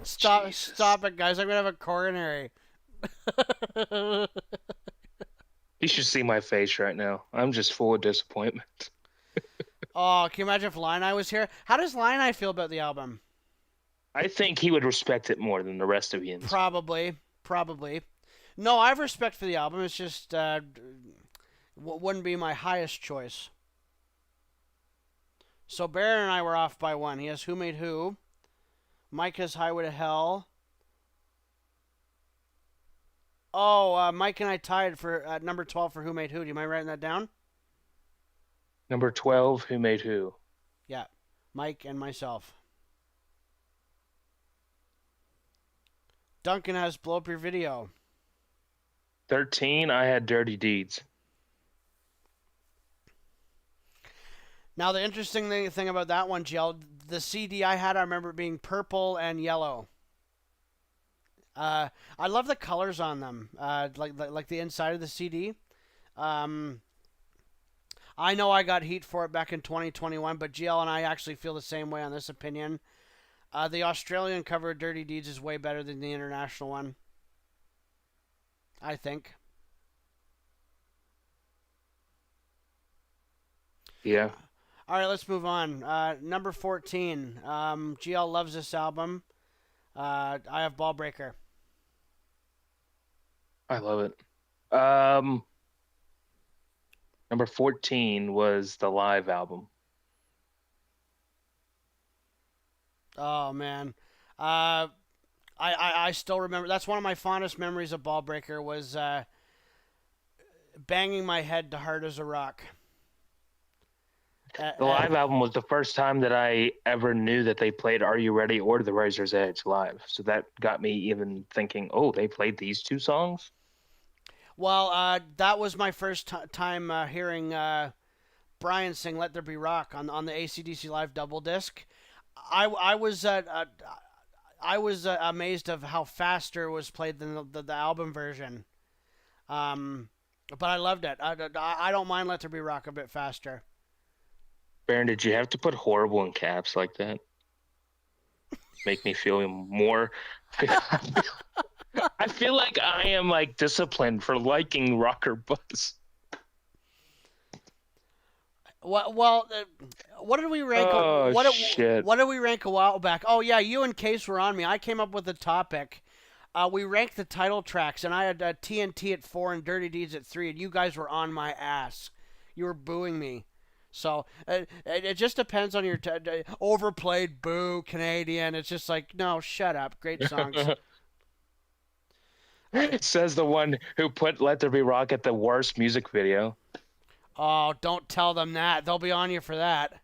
Stop it, guys. I'm gonna have a coronary. You should see my face right now. I'm just full of disappointment. Oh, can you imagine if Line Eye was here? How does Line Eye feel about the album? I think he would respect it more than the rest of you. Probably. No, I have respect for the album. It's just wouldn't be my highest choice. So Baron and I were off by one. He has Who Made Who. Mike has Highway to Hell. Oh, Mike and I tied for number 12 for Who Made Who. Do you mind writing that down? Number 12, Who Made Who? Yeah, Mike and myself. Duncan has Blow Up Your Video. 13, I had Dirty Deeds. Now, the interesting thing about that one, Jill, the CD I had, I remember it being purple and yellow. I love the colors on them, like the inside of the CD. I know I got heat for it back in 2021, but GL and I actually feel the same way on this opinion. The Australian cover of Dirty Deeds is way better than the international one, I think. Yeah. All right, let's move on. Number 14. GL loves this album. I have Ballbreaker. I love it. Number 14 was the live album. Oh man, I still remember. That's one of my fondest memories of Ballbreaker was banging my head to Hard as a Rock. The live album was the first time that I ever knew that they played Are You Ready or The Razor's Edge live. So that got me even thinking, oh, they played these two songs? Well, that was my first time hearing Brian sing Let There Be Rock on the AC/DC Live double disc. I was amazed of how faster it was played than the album version. But I loved it. I don't mind Let There Be Rock a bit faster. Baron, did you have to put horrible in caps like that? Make me feel more. I feel like I am like disciplined for liking Rocker Buzz. Well, what did we rank? Oh, shit. What did we rank a while back? Oh yeah, you and Case were on me. I came up with a topic. We ranked the title tracks, and I had TNT at 4 and Dirty Deeds at 3, and you guys were on my ass. You were booing me. So it just depends on your overplayed, boo, Canadian. It's just like, no, shut up. Great songs. Says the one who put Let There Be Rock at the worst music video. Oh, don't tell them that. They'll be on you for that.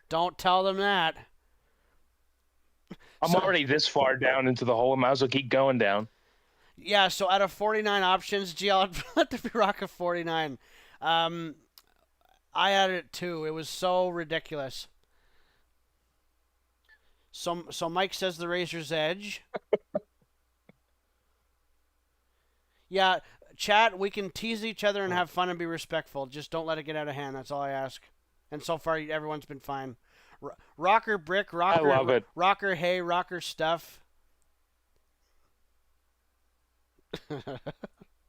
Don't tell them that. I'm already this far down into the hole. I might as well keep going down. Yeah, so out of 49 options, GL, Let There Be Rock of 49. I had it too. It was so ridiculous. So Mike says The Razor's Edge. Yeah, chat, we can tease each other and have fun and be respectful. Just don't let it get out of hand. That's all I ask. And so far, everyone's been fine. Rocker Brick, Rocker, I love it. Rocker Hey, Rocker Stuff.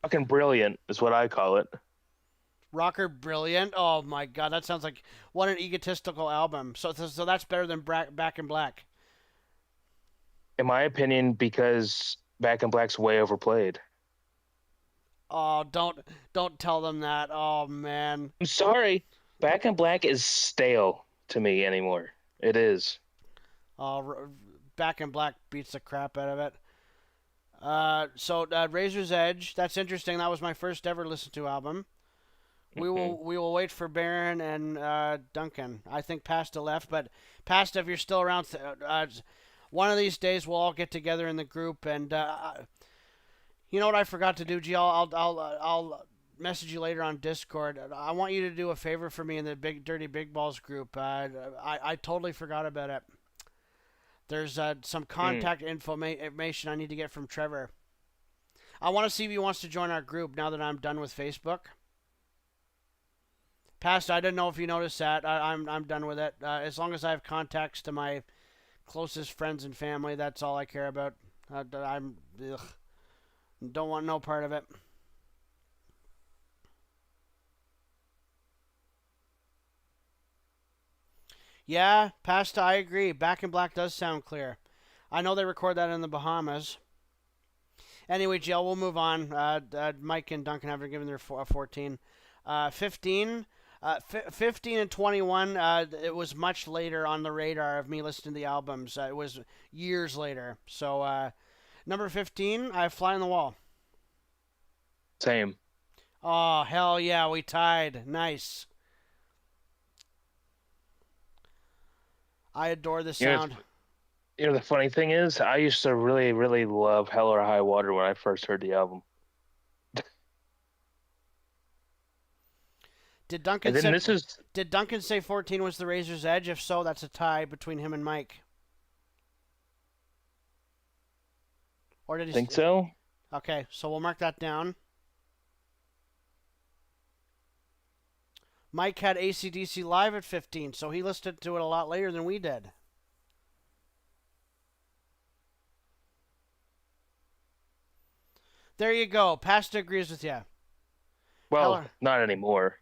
Fucking brilliant is what I call it. Rocker Brilliant. Oh my god, that sounds like what an egotistical album. So that's better than Back in Black. In my opinion, because Back in Black's way overplayed. Oh, don't tell them that. Oh man. I'm sorry. Back in Black is stale to me anymore. It is. Back in Black beats the crap out of it. So Razor's Edge. That's interesting. That was my first ever listened to album. We will wait for Baron and Duncan. I think Pasta left, but Pasta, if you're still around, one of these days we'll all get together in the group. And you know what I forgot to do, G? I'll message you later on Discord. I want you to do a favor for me in the Dirty Big Balls group. I totally forgot about it. There's some contact information I need to get from Trevor. I want to see if he wants to join our group now that I'm done with Facebook. Past, I didn't know if you noticed that. I'm done with it. As long as I have contacts to my closest friends and family, that's all I care about. Don't want no part of it. Yeah, Pasta, I agree. Back in Black does sound clear. I know they record that in the Bahamas. Anyway, Jill, we'll move on. Mike and Duncan have given their 14. 15. 15 and 21, it was much later on the radar of me listening to the albums. It was years later. So, number 15, I have Fly on the Wall. Same. Oh, hell yeah, we tied. Nice. I adore the sound. The funny thing is, I used to really, really love Hell or High Water when I first heard the album. Did Duncan say 14 was the Razor's Edge? If so, that's a tie between him and Mike. Or did he think so? Okay, so we'll mark that down. Mike had AC/DC Live at 15, so he listened to it a lot later than we did. There you go. Pasta agrees with you. Well, not anymore.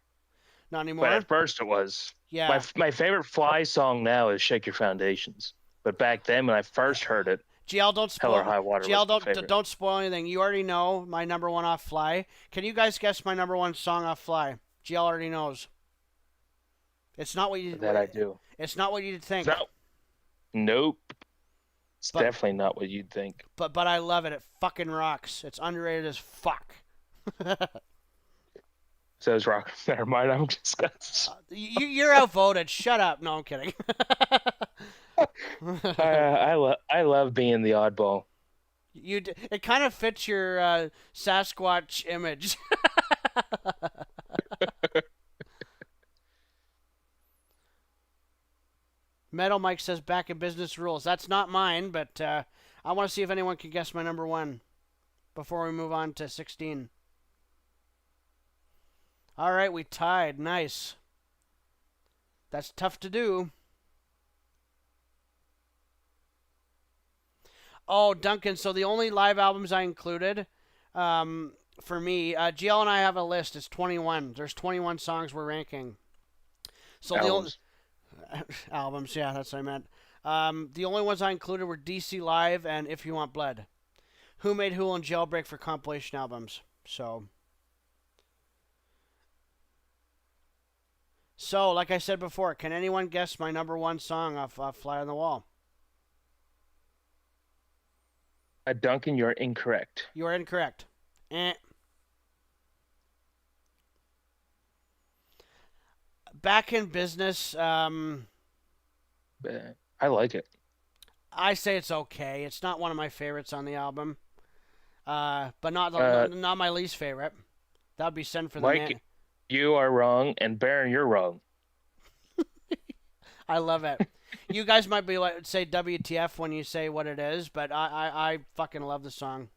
Not anymore? But at first it was. Yeah. My favorite Fly song now is Shake Your Foundations. But back then when I first heard it, GL, don't spoil. Hell or High Water GL, don't spoil anything. You already know my number one off Fly. Can you guys guess my number one song off Fly? GL already knows. It's not what you... That I do. It's not what you'd think. No. Nope. It's definitely not what you'd think. But I love it. It fucking rocks. It's underrated as fuck. So is rock. Never mind. I'm just. You're outvoted. Shut up. No, I'm kidding. I love being the oddball. It kind of fits your Sasquatch image. Metal Mike says Back in Business rules. That's not mine, but I want to see if anyone can guess my number one before we move on to 16. All right, we tied. Nice. That's tough to do. Oh, Duncan, so the only live albums I included, for me, GL and I have a list. It's 21. There's 21 songs we're ranking. So albums. Albums, yeah, that's what I meant. The only ones I included were DC Live and If You Want Blood. Who Made Who and Jailbreak for compilation albums. So, like I said before, can anyone guess my number one song off Fly on the Wall? Duncan, you're incorrect. You are incorrect. Back in Business. I like it. I say it's okay. It's not one of my favorites on the album, but not my least favorite. That would be Send for the Mike, Man. You are wrong, and Baron, you're wrong. I love it. You guys might be like say WTF when you say what it is, but I fucking love the song.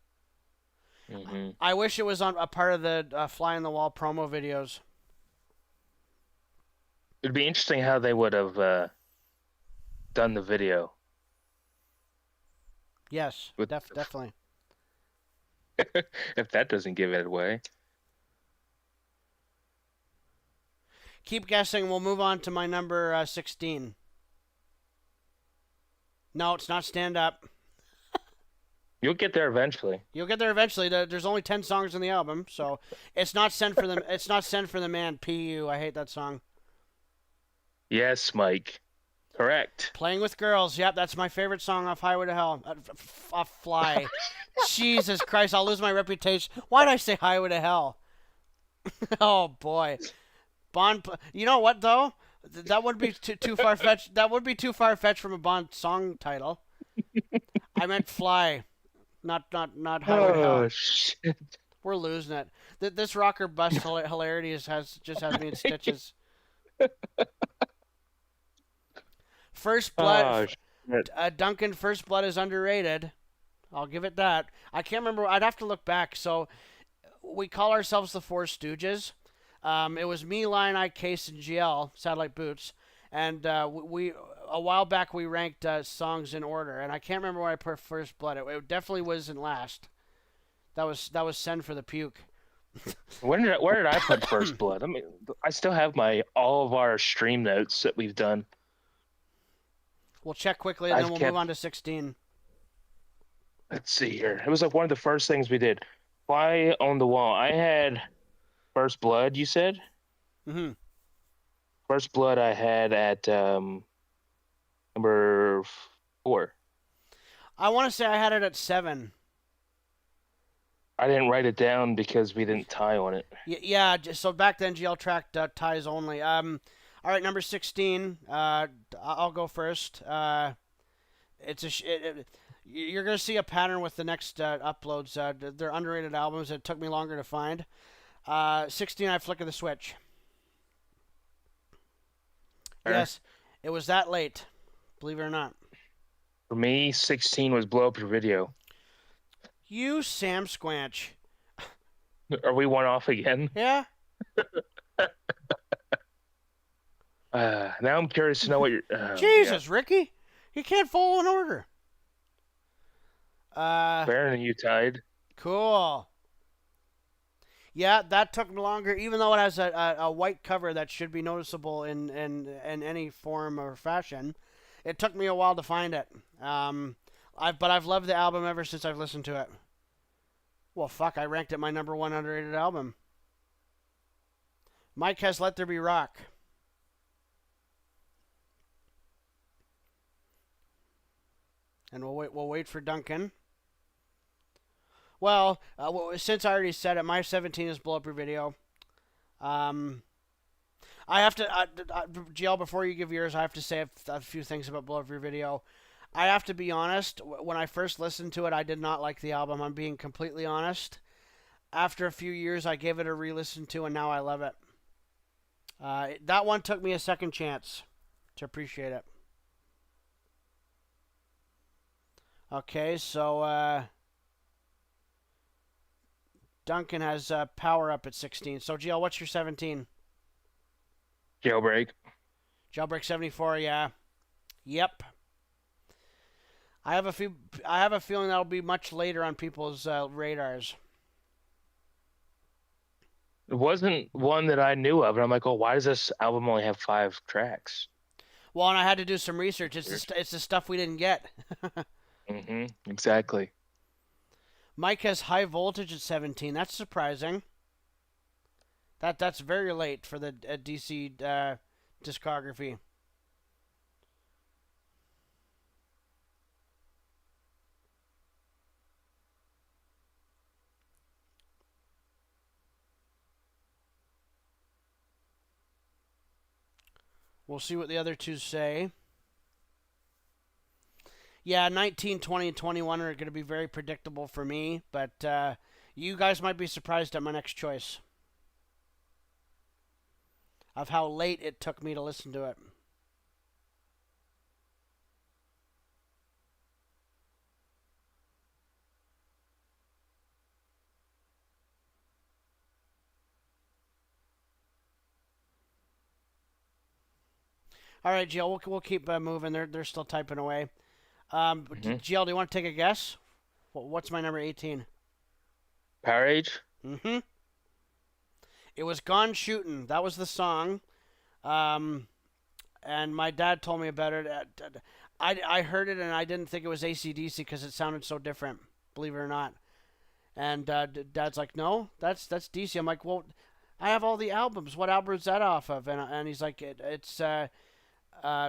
Mm-hmm. I wish it was on a part of the Fly on the Wall promo videos. It'd be interesting how they would have done the video. Yes, definitely. If that doesn't give it away. Keep guessing. We'll move on to my number 16. No, it's not Stand Up. You'll get there eventually. You'll get there eventually. There's only 10 songs in the album, so it's not Send for the It's not Send for the Man. PU. I hate that song. Yes, Mike. Correct. Playing with Girls. Yep, that's my favorite song off Highway to Hell. Off Fly. Jesus Christ, I'll lose my reputation. Why did I say Highway to Hell? Oh boy. Bond. You know what though? That would be too far fetched. That would be too far fetched from a Bond song title. I meant Fly, not Highway to Hell. Shit. We're losing it. This rocker bust hilarity has me in stitches. First Blood. Duncan, First Blood is underrated. I'll give it that. I can't remember. I'd have to look back. So we call ourselves the Four Stooges. It was me, Lion Eye, Case, and GL, Satellite Boots. And we a while back we ranked songs in order. And I can't remember where I put First Blood. It definitely wasn't last. That was Send for the Puke. Where did I put First Blood? I mean, I still have all of our stream notes that we've done. We'll check quickly, and then we'll move on to 16. let's see here. It was like one of the first things we did. Fly on the Wall. I had First Blood, you said? Mm-hmm. First Blood I had at number 4. I want to say I had it at 7. I didn't write it down because we didn't tie on it. Yeah. So back then, GL tracked ties only. All right, number 16. I'll go first. You're gonna see a pattern with the next uploads. They're underrated albums. It took me longer to find. 16. I Flick of the Switch. Fair. Yes, it was that late. Believe it or not. For me, 16 was Blow Up Your Video. You Sam Squanch. Are we one off again? Yeah. Now I'm curious to know what you're. Jesus, yeah. Ricky, you can't follow an order. Fair, and you tied. Cool. Yeah, that took longer, even though it has a white cover that should be noticeable in any form or fashion. It took me a while to find it. But I've loved the album ever since I've listened to it. Well, fuck, I ranked it my number 1 underrated album. Mike has Let There Be Rock. And we'll wait for Duncan. Well, since I already said it, my 17 is Blow Up Your Video. I have to, GL, before you give yours, I have to say a few things about Blow Up Your Video. I have to be honest, when I first listened to it, I did not like the album. I'm being completely honest. After a few years, I gave it a re-listen to, and now I love it. That one took me a second chance to appreciate it. Okay, so Duncan has Power Up at 16. So, GL, what's your 17? Jailbreak. Jailbreak 74, yeah. Yep. I have a feeling that'll be much later on people's radars. It wasn't one that I knew of, and I'm like, oh, why does this album only have 5 tracks? Well, and I had to do some research. It's the stuff we didn't get. Exactly. Mike has High Voltage at 17. That's surprising. That's very late for the DC discography. We'll see what the other two say. Yeah, 19, 20, and 21 are going to be very predictable for me, but you guys might be surprised at my next choice of how late it took me to listen to it. All right, Jill, we'll keep moving. They're still typing away. Jill, do you want to take a guess? What's my number 18? Power Age? Mm-hmm. It was Gone Shootin'. That was the song. And my dad told me about it. I heard it and I didn't think it was AC/DC because it sounded so different, believe it or not. And Dad's like, no, that's DC. I'm like, well, I have all the albums. What album is that off of? And he's like,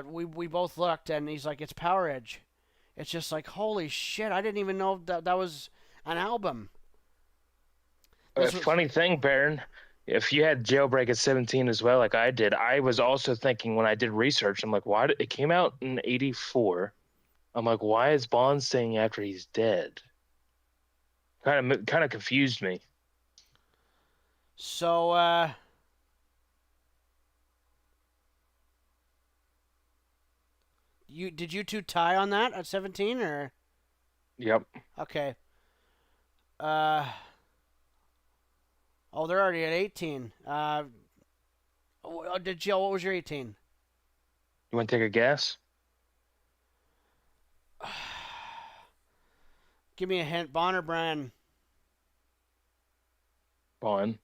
we both looked, and he's like, it's Power Edge. It's just like, holy shit, I didn't even know that was an album. Funny thing, Baron, if you had Jailbreak at 17 as well, like I did, I was also thinking when I did research, I'm like, why it came out in 84. I'm like, why is Bond saying after he's dead? Kind of confused me. So, did you two tie on that at 17 or? Yep. Okay. Oh, they're already at 18. Jill, what was your 18? You want to take a guess? Give me a hint. Bon or Brian? Bon.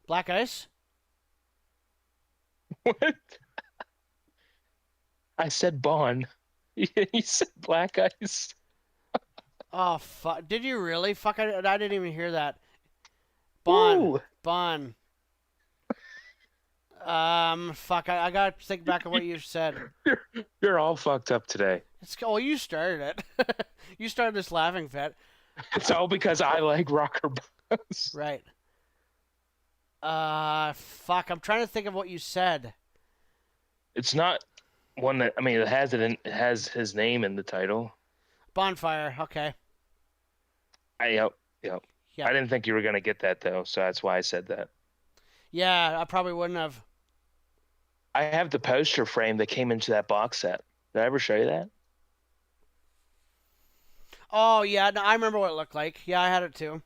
Black Ice? What? I said Bon. You said Black Ice. Oh, fuck. Did you really? Fuck, I didn't even hear that. Bon. Ooh. Bon. Fuck, I gotta think back of what you said. You're all fucked up today. Oh, you started it. You started this laughing fit. It's all because I like rocker bones. Right. Fuck, I'm trying to think of what you said. It's not one that, I mean, it has his name in the title. Bonfire, okay. Yep. Yeah. I didn't think you were gonna get that though, so that's why I said that. Yeah, I probably wouldn't have. I have the poster frame that came into that box set. Did I ever show you that? Oh, yeah, no, I remember what it looked like. Yeah, I had it too.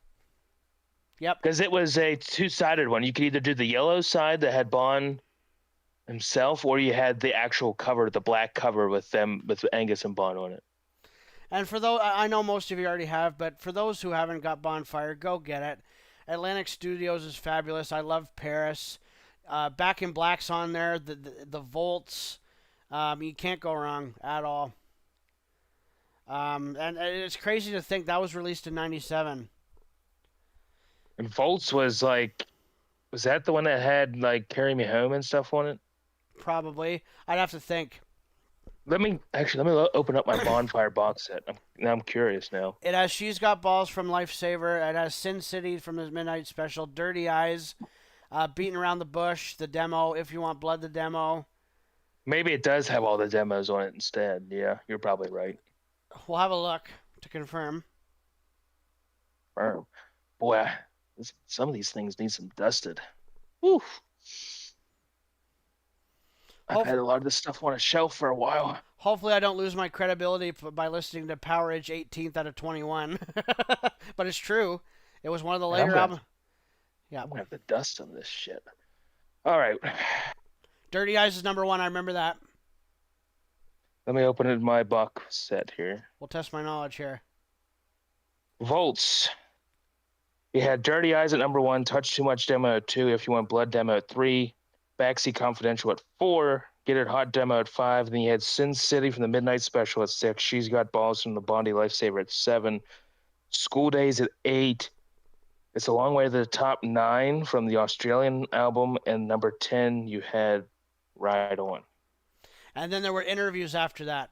Yep. Because it was a two-sided one. You could either do the yellow side that had Bon himself, or you had the actual cover, the black cover with Angus and Bon on it. And for those, I know most of you already have, but for those who haven't got Bonfire, go get it. Atlantic Studios is fabulous. I love Paris. Back in Black's on there. The Volts. You can't go wrong at all. And it's crazy to think that was released in '97. And Volts was that the one that had like Carry Me Home and stuff on it? Probably. I'd have to think. Let me open up my Bonfire box set. I'm curious now. It has She's Got Balls from Lifesaver. It has Sin City from his Midnight Special. Dirty Eyes. Beating Around the Bush, the demo. If You Want Blood, the demo. Maybe it does have all the demos on it instead. Yeah, you're probably right. We'll have a look to confirm. Boy, some of these things need some dusted. Whew. I've had a lot of this stuff on a shelf for a while. Hopefully I don't lose my credibility by listening to Power Age 18th out of 21. But it's true. It was one of the later albums. Yeah. I'm going to have to dust on this shit. All right. Dirty Eyes is number 1. I remember that. Let me open my box set here. We'll test my knowledge here. Volts. You had Dirty Eyes at number 1, Touch Too Much demo at 2, If You Want Blood demo at 3, Backseat Confidential at 4, Get It Hot demo at 5, and then you had Sin City from the Midnight Special at 6, She's Got Balls from the Bondi Lifesaver at 7, School Days at 8. It's a long way to the top 9 from the Australian album, and number 10 you had Ride On. And then there were interviews after that.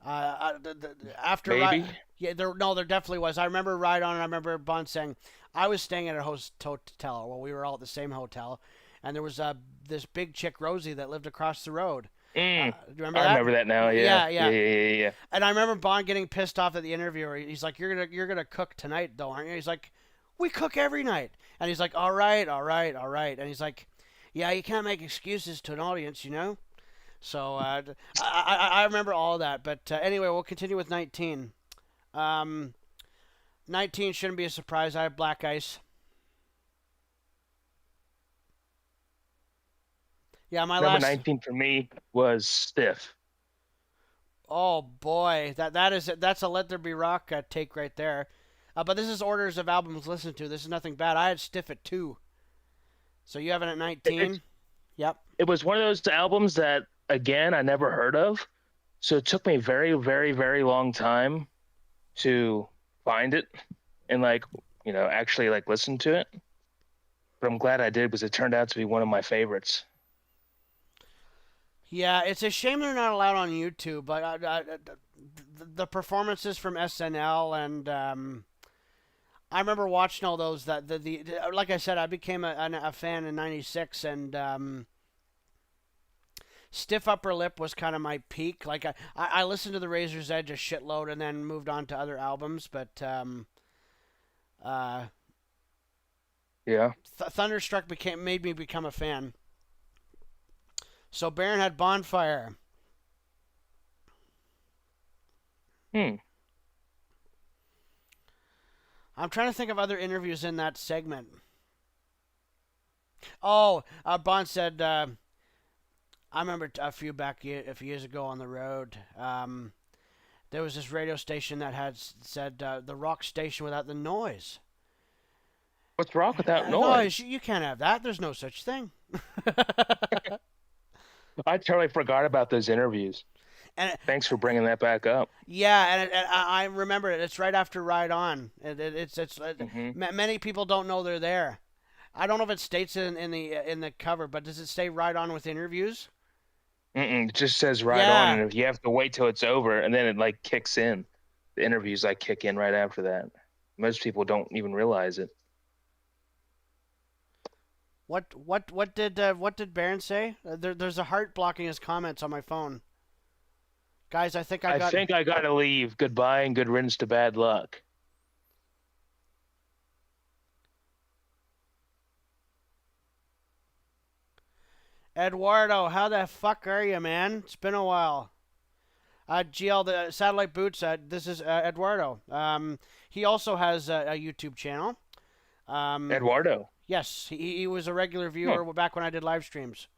After Maybe. there definitely was. I remember Ride On, and I remember Bon saying, I was staying at a hotel. Well, we were all at the same hotel, and there was this big chick Rosie that lived across the road. Do you remember that? I remember that now. Yeah. Yeah. And I remember Bon getting pissed off at the interviewer. He's like, "You're gonna cook tonight, though, aren't you?" He's like, "We cook every night." And he's like, "All right." And he's like, "Yeah, you can't make excuses to an audience, you know." So I remember all that. But anyway, we'll continue with 19. 19 shouldn't be a surprise. I have Black Ice. Yeah, number 19 for me was Stiff. Oh boy, that's a Let There Be Rock take right there. But this is orders of albums listened to. This is nothing bad. I had Stiff at 2. So you have it at 19. Yep. It was one of those albums that, again, I never heard of. So it took me a very, very, very long time to find it and actually listen to it. But I'm glad I did, because it turned out to be one of my favorites. Yeah, it's a shame they're not allowed on YouTube. But the performances from SNL and I remember watching all those. That the like I said, I became a fan in '96, and Stiff Upper Lip was kind of my peak. Like I listened to the Razor's Edge a shitload, and then moved on to other albums. But yeah, Thunderstruck made me become a fan. So Baron had Bonfire. I'm trying to think of other interviews in that segment. Oh, Bon said, I remember a few years ago on the road, there was this radio station that had said, the rock station without the noise. What's wrong with that Noise, noise? you can't have that. There's no such thing. I totally forgot about those interviews. And Thanks for bringing that back up. yeah, and I remember it. It's right after Ride On. Hmm. Many people don't know they're there. I don't know if it states in the cover, but does it say Ride On with interviews? It just says right on, Yeah. and if you have to wait till it's over, and then it like kicks in. The interviews like kick in right after that. Most people don't even realize it. What did Baron say? There's a heart blocking his comments on my phone. Guys, I think I I got think I gotta leave. Goodbye and good riddance to bad luck. Eduardo. How the fuck are you, man? It's been a while. GL the Satellite Boots. This is Eduardo. He also has a YouTube channel. Um, Eduardo. yes, he was a regular Huh. viewer back when I did live streams.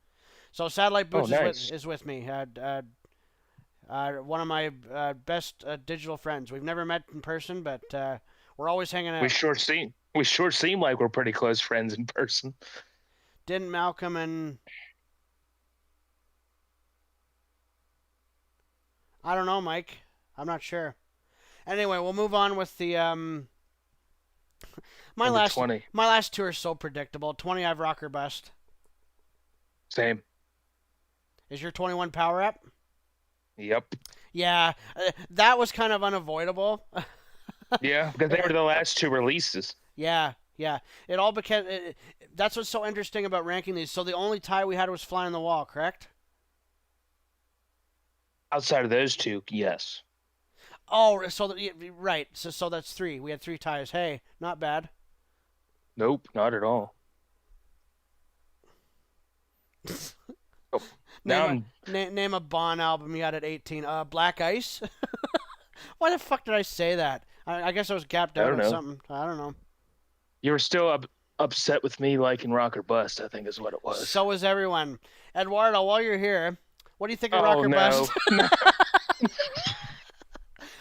So Satellite Oh, Boots nice. is with me. One of my best digital friends. We've never met in person, but we're always hanging We out. sure seem we sure seem like we're pretty close friends in person. Didn't Malcolm and I don't know, Mike. I'm not sure. Anyway, we'll move on with the my Number last 20. my last two are so predictable. 20 I've rocker bust. Same. Is your 21 power up? Yep. Yeah, that was kind of unavoidable. Yeah, because they were the last two releases. Yeah, yeah. It all became. That's what's so interesting about ranking these. So the only tie we had was Fly on the Wall, correct? Outside of those two, yes. Oh, right. So that's three. We had three ties. Hey, not bad. Nope, not at all. Oh, now Name a I'm name a Bon album you had at 18. Black Ice. Why the fuck did I say that? I guess I was gapped I out don't on know. something. I don't know. You were still upset with me liking Rock or Bust, I think is what it was. So is everyone. Eduardo, while you're here, what do you think of Oh Rocker Bust? no.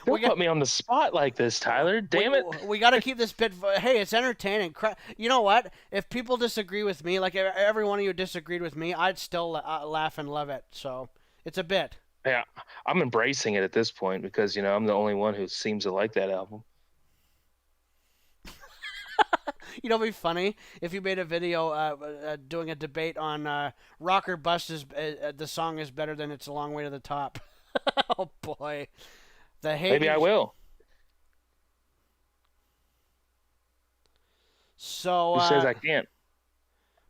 No. we Don't got put me on the spot like this, Tyler. we Damn it. we got to keep this bit. Hey, it's entertaining. You know what? If people disagree with me, like every one of you disagreed with me, I'd still laugh and love it. So it's a bit. Yeah, I'm embracing it at this point because, I'm the only one who seems to like that album. You know, it'd be funny if you made a video doing a debate on Rocker Bust is the song is better than It's a Long Way to the Top. Oh boy, the hate. Maybe I will. So Who says I can't?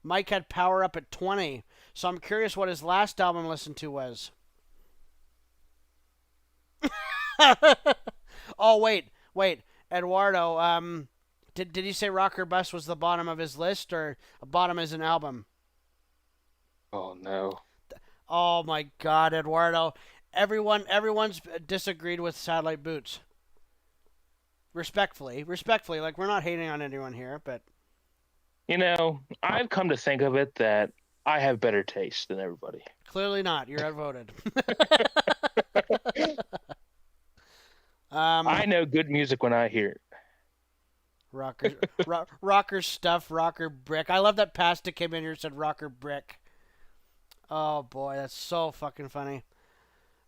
Mike had Power Up at 20. So I'm curious what his last album listened to was. Oh wait, Eduardo. Did he say Rocker Bust was the bottom of his list or bottom as an album? Oh no. Oh my God, Eduardo. Everyone's disagreed with Satellite Boots. Respectfully. Like we're not hating on anyone here, but I've come to think of it that I have better taste than everybody. clearly not. You're outvoted. I know good music when I hear it. Rocker stuff, rocker brick. I love that Pasta came in here and said rocker brick. Oh boy, that's so fucking funny.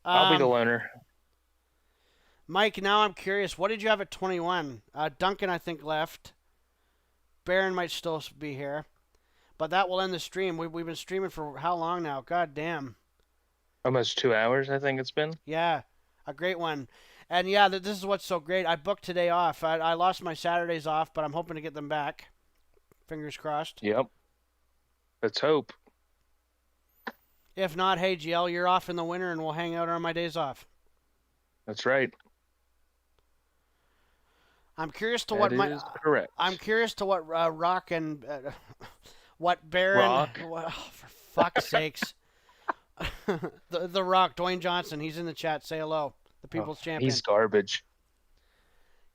I'll be the Um, loner. Mike, now I'm curious. What did you have at 21? Duncan, I think, left. Baron might still be here. But that will end the stream. We've been streaming for how long now? God damn. Almost 2 hours, I think it's been. Yeah, a great one. And yeah, this is what's so great. I booked today off. I lost my Saturdays off, but I'm hoping to get them back. Fingers crossed. Yep. Let's hope. If not, hey, GL, you're off in the winter and we'll hang out on my days off. That's right. I'm curious to That is correct. I'm curious to what Rock and what Baron. Rock. Oh, for fuck's sakes. the Rock, Dwayne Johnson. He's in the chat. Say hello. The People's Champion. He's garbage.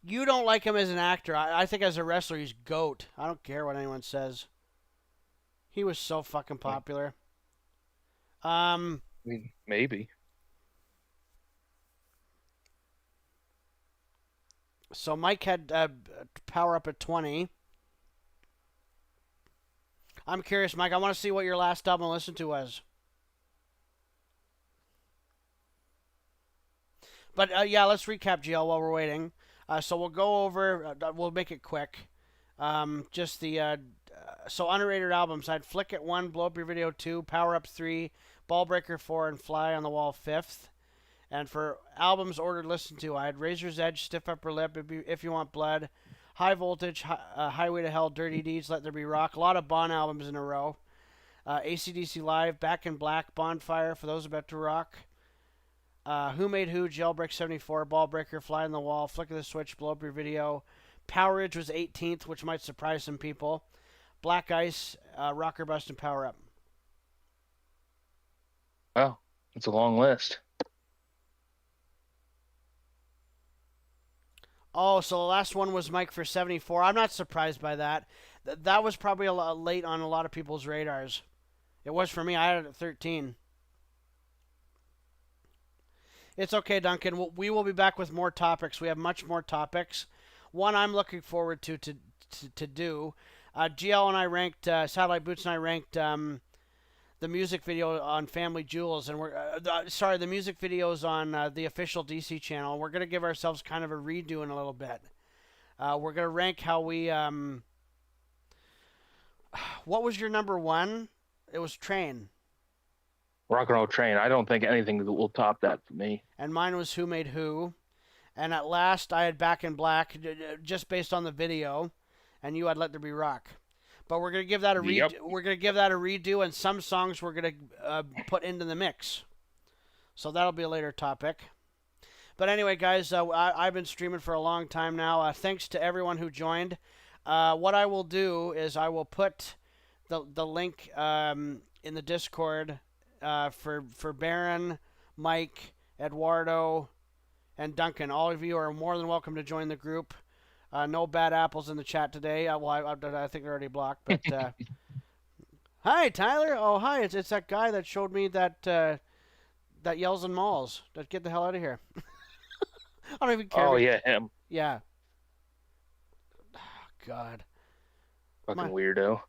You don't like him as an actor. I think as a wrestler, he's GOAT. I don't care what anyone says. He was so fucking popular. I mean, maybe. So Mike had Power Up at 20. I'm curious, Mike. I want to see what your last album I listened to was. But yeah, let's recap, GL, while we're waiting. So we'll go over. We'll make it quick. Just the so underrated albums. I had Flick at 1, Blow Up Your Video 2, Power Up 3, Ballbreaker 4, and Fly on the Wall 5th. And for albums ordered listened to, I had Razor's Edge, Stiff Upper Lip, If You Want Blood, High Voltage, Highway to Hell, Dirty Deeds, Let There Be Rock. A lot of Bon albums in a row. AC/DC Live, Back in Black, Bonfire, For Those About to Rock. Who Made Who, Jailbreak 74, Ballbreaker, Fly on the Wall, Flick of the Switch, Blow Up Your Video. Power Ridge was 18th, which might surprise some people. Black Ice, Rocker Bust, and Power Up. Oh, it's a long list. Oh, so the last one was Mike for 74. I'm not surprised by that. That was probably a lot late on a lot of people's radars. It was for me. I had it at 13. It's okay, Duncan. We will be back with more topics. We have much more topics. One I'm looking forward to do. GL and I ranked, Satellite Boots and I ranked the music video on Family Jewels, and the music videos on the official DC channel. We're going to give ourselves kind of a redo in a little bit. We're going to rank how we, what was your number one? It was Train. Rock and Roll Train. I don't think anything will top that for me. And mine was Who Made Who. And at last, I had Back in Black, just based on the video, and you had Let There Be Rock. But we're gonna give that a redo. Yep. We're gonna give that a redo, and some songs we're gonna put into the mix. So that'll be a later topic. But anyway, guys, I've been streaming for a long time now. Thanks to everyone who joined. What I will do is I will put the link in the Discord for Baron, Mike, Eduardo, and Duncan. All of you are more than welcome to join the group. No bad apples in the chat today. I think they're already blocked. But hi, Tyler. Oh, hi. It's that guy that showed me that that yells in malls. Get the hell out of here. I don't even care. Oh yeah, him. Yeah. Oh, God. Fucking weirdo.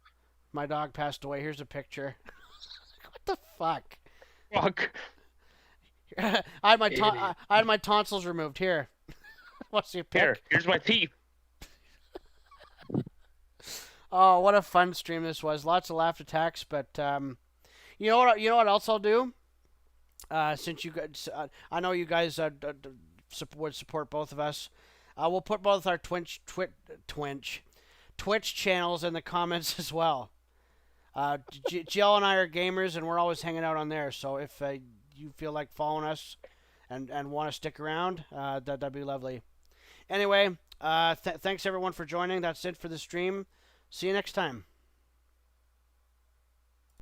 My dog passed away. Here's a picture. What the fuck? Fuck. I had my tonsils removed. Here. What's your pick? Here's my teeth. Oh, what a fun stream this was! Lots of laugh attacks, but you know what? You know what else I'll do? Since you guys, I know you guys would support both of us. We'll put both our Twitch channels in the comments as well. Jill and I are gamers, and we're always hanging out on there. So if you feel like following us and want to stick around, that'd be lovely. Anyway, thanks everyone for joining. That's it for the stream. See you next time.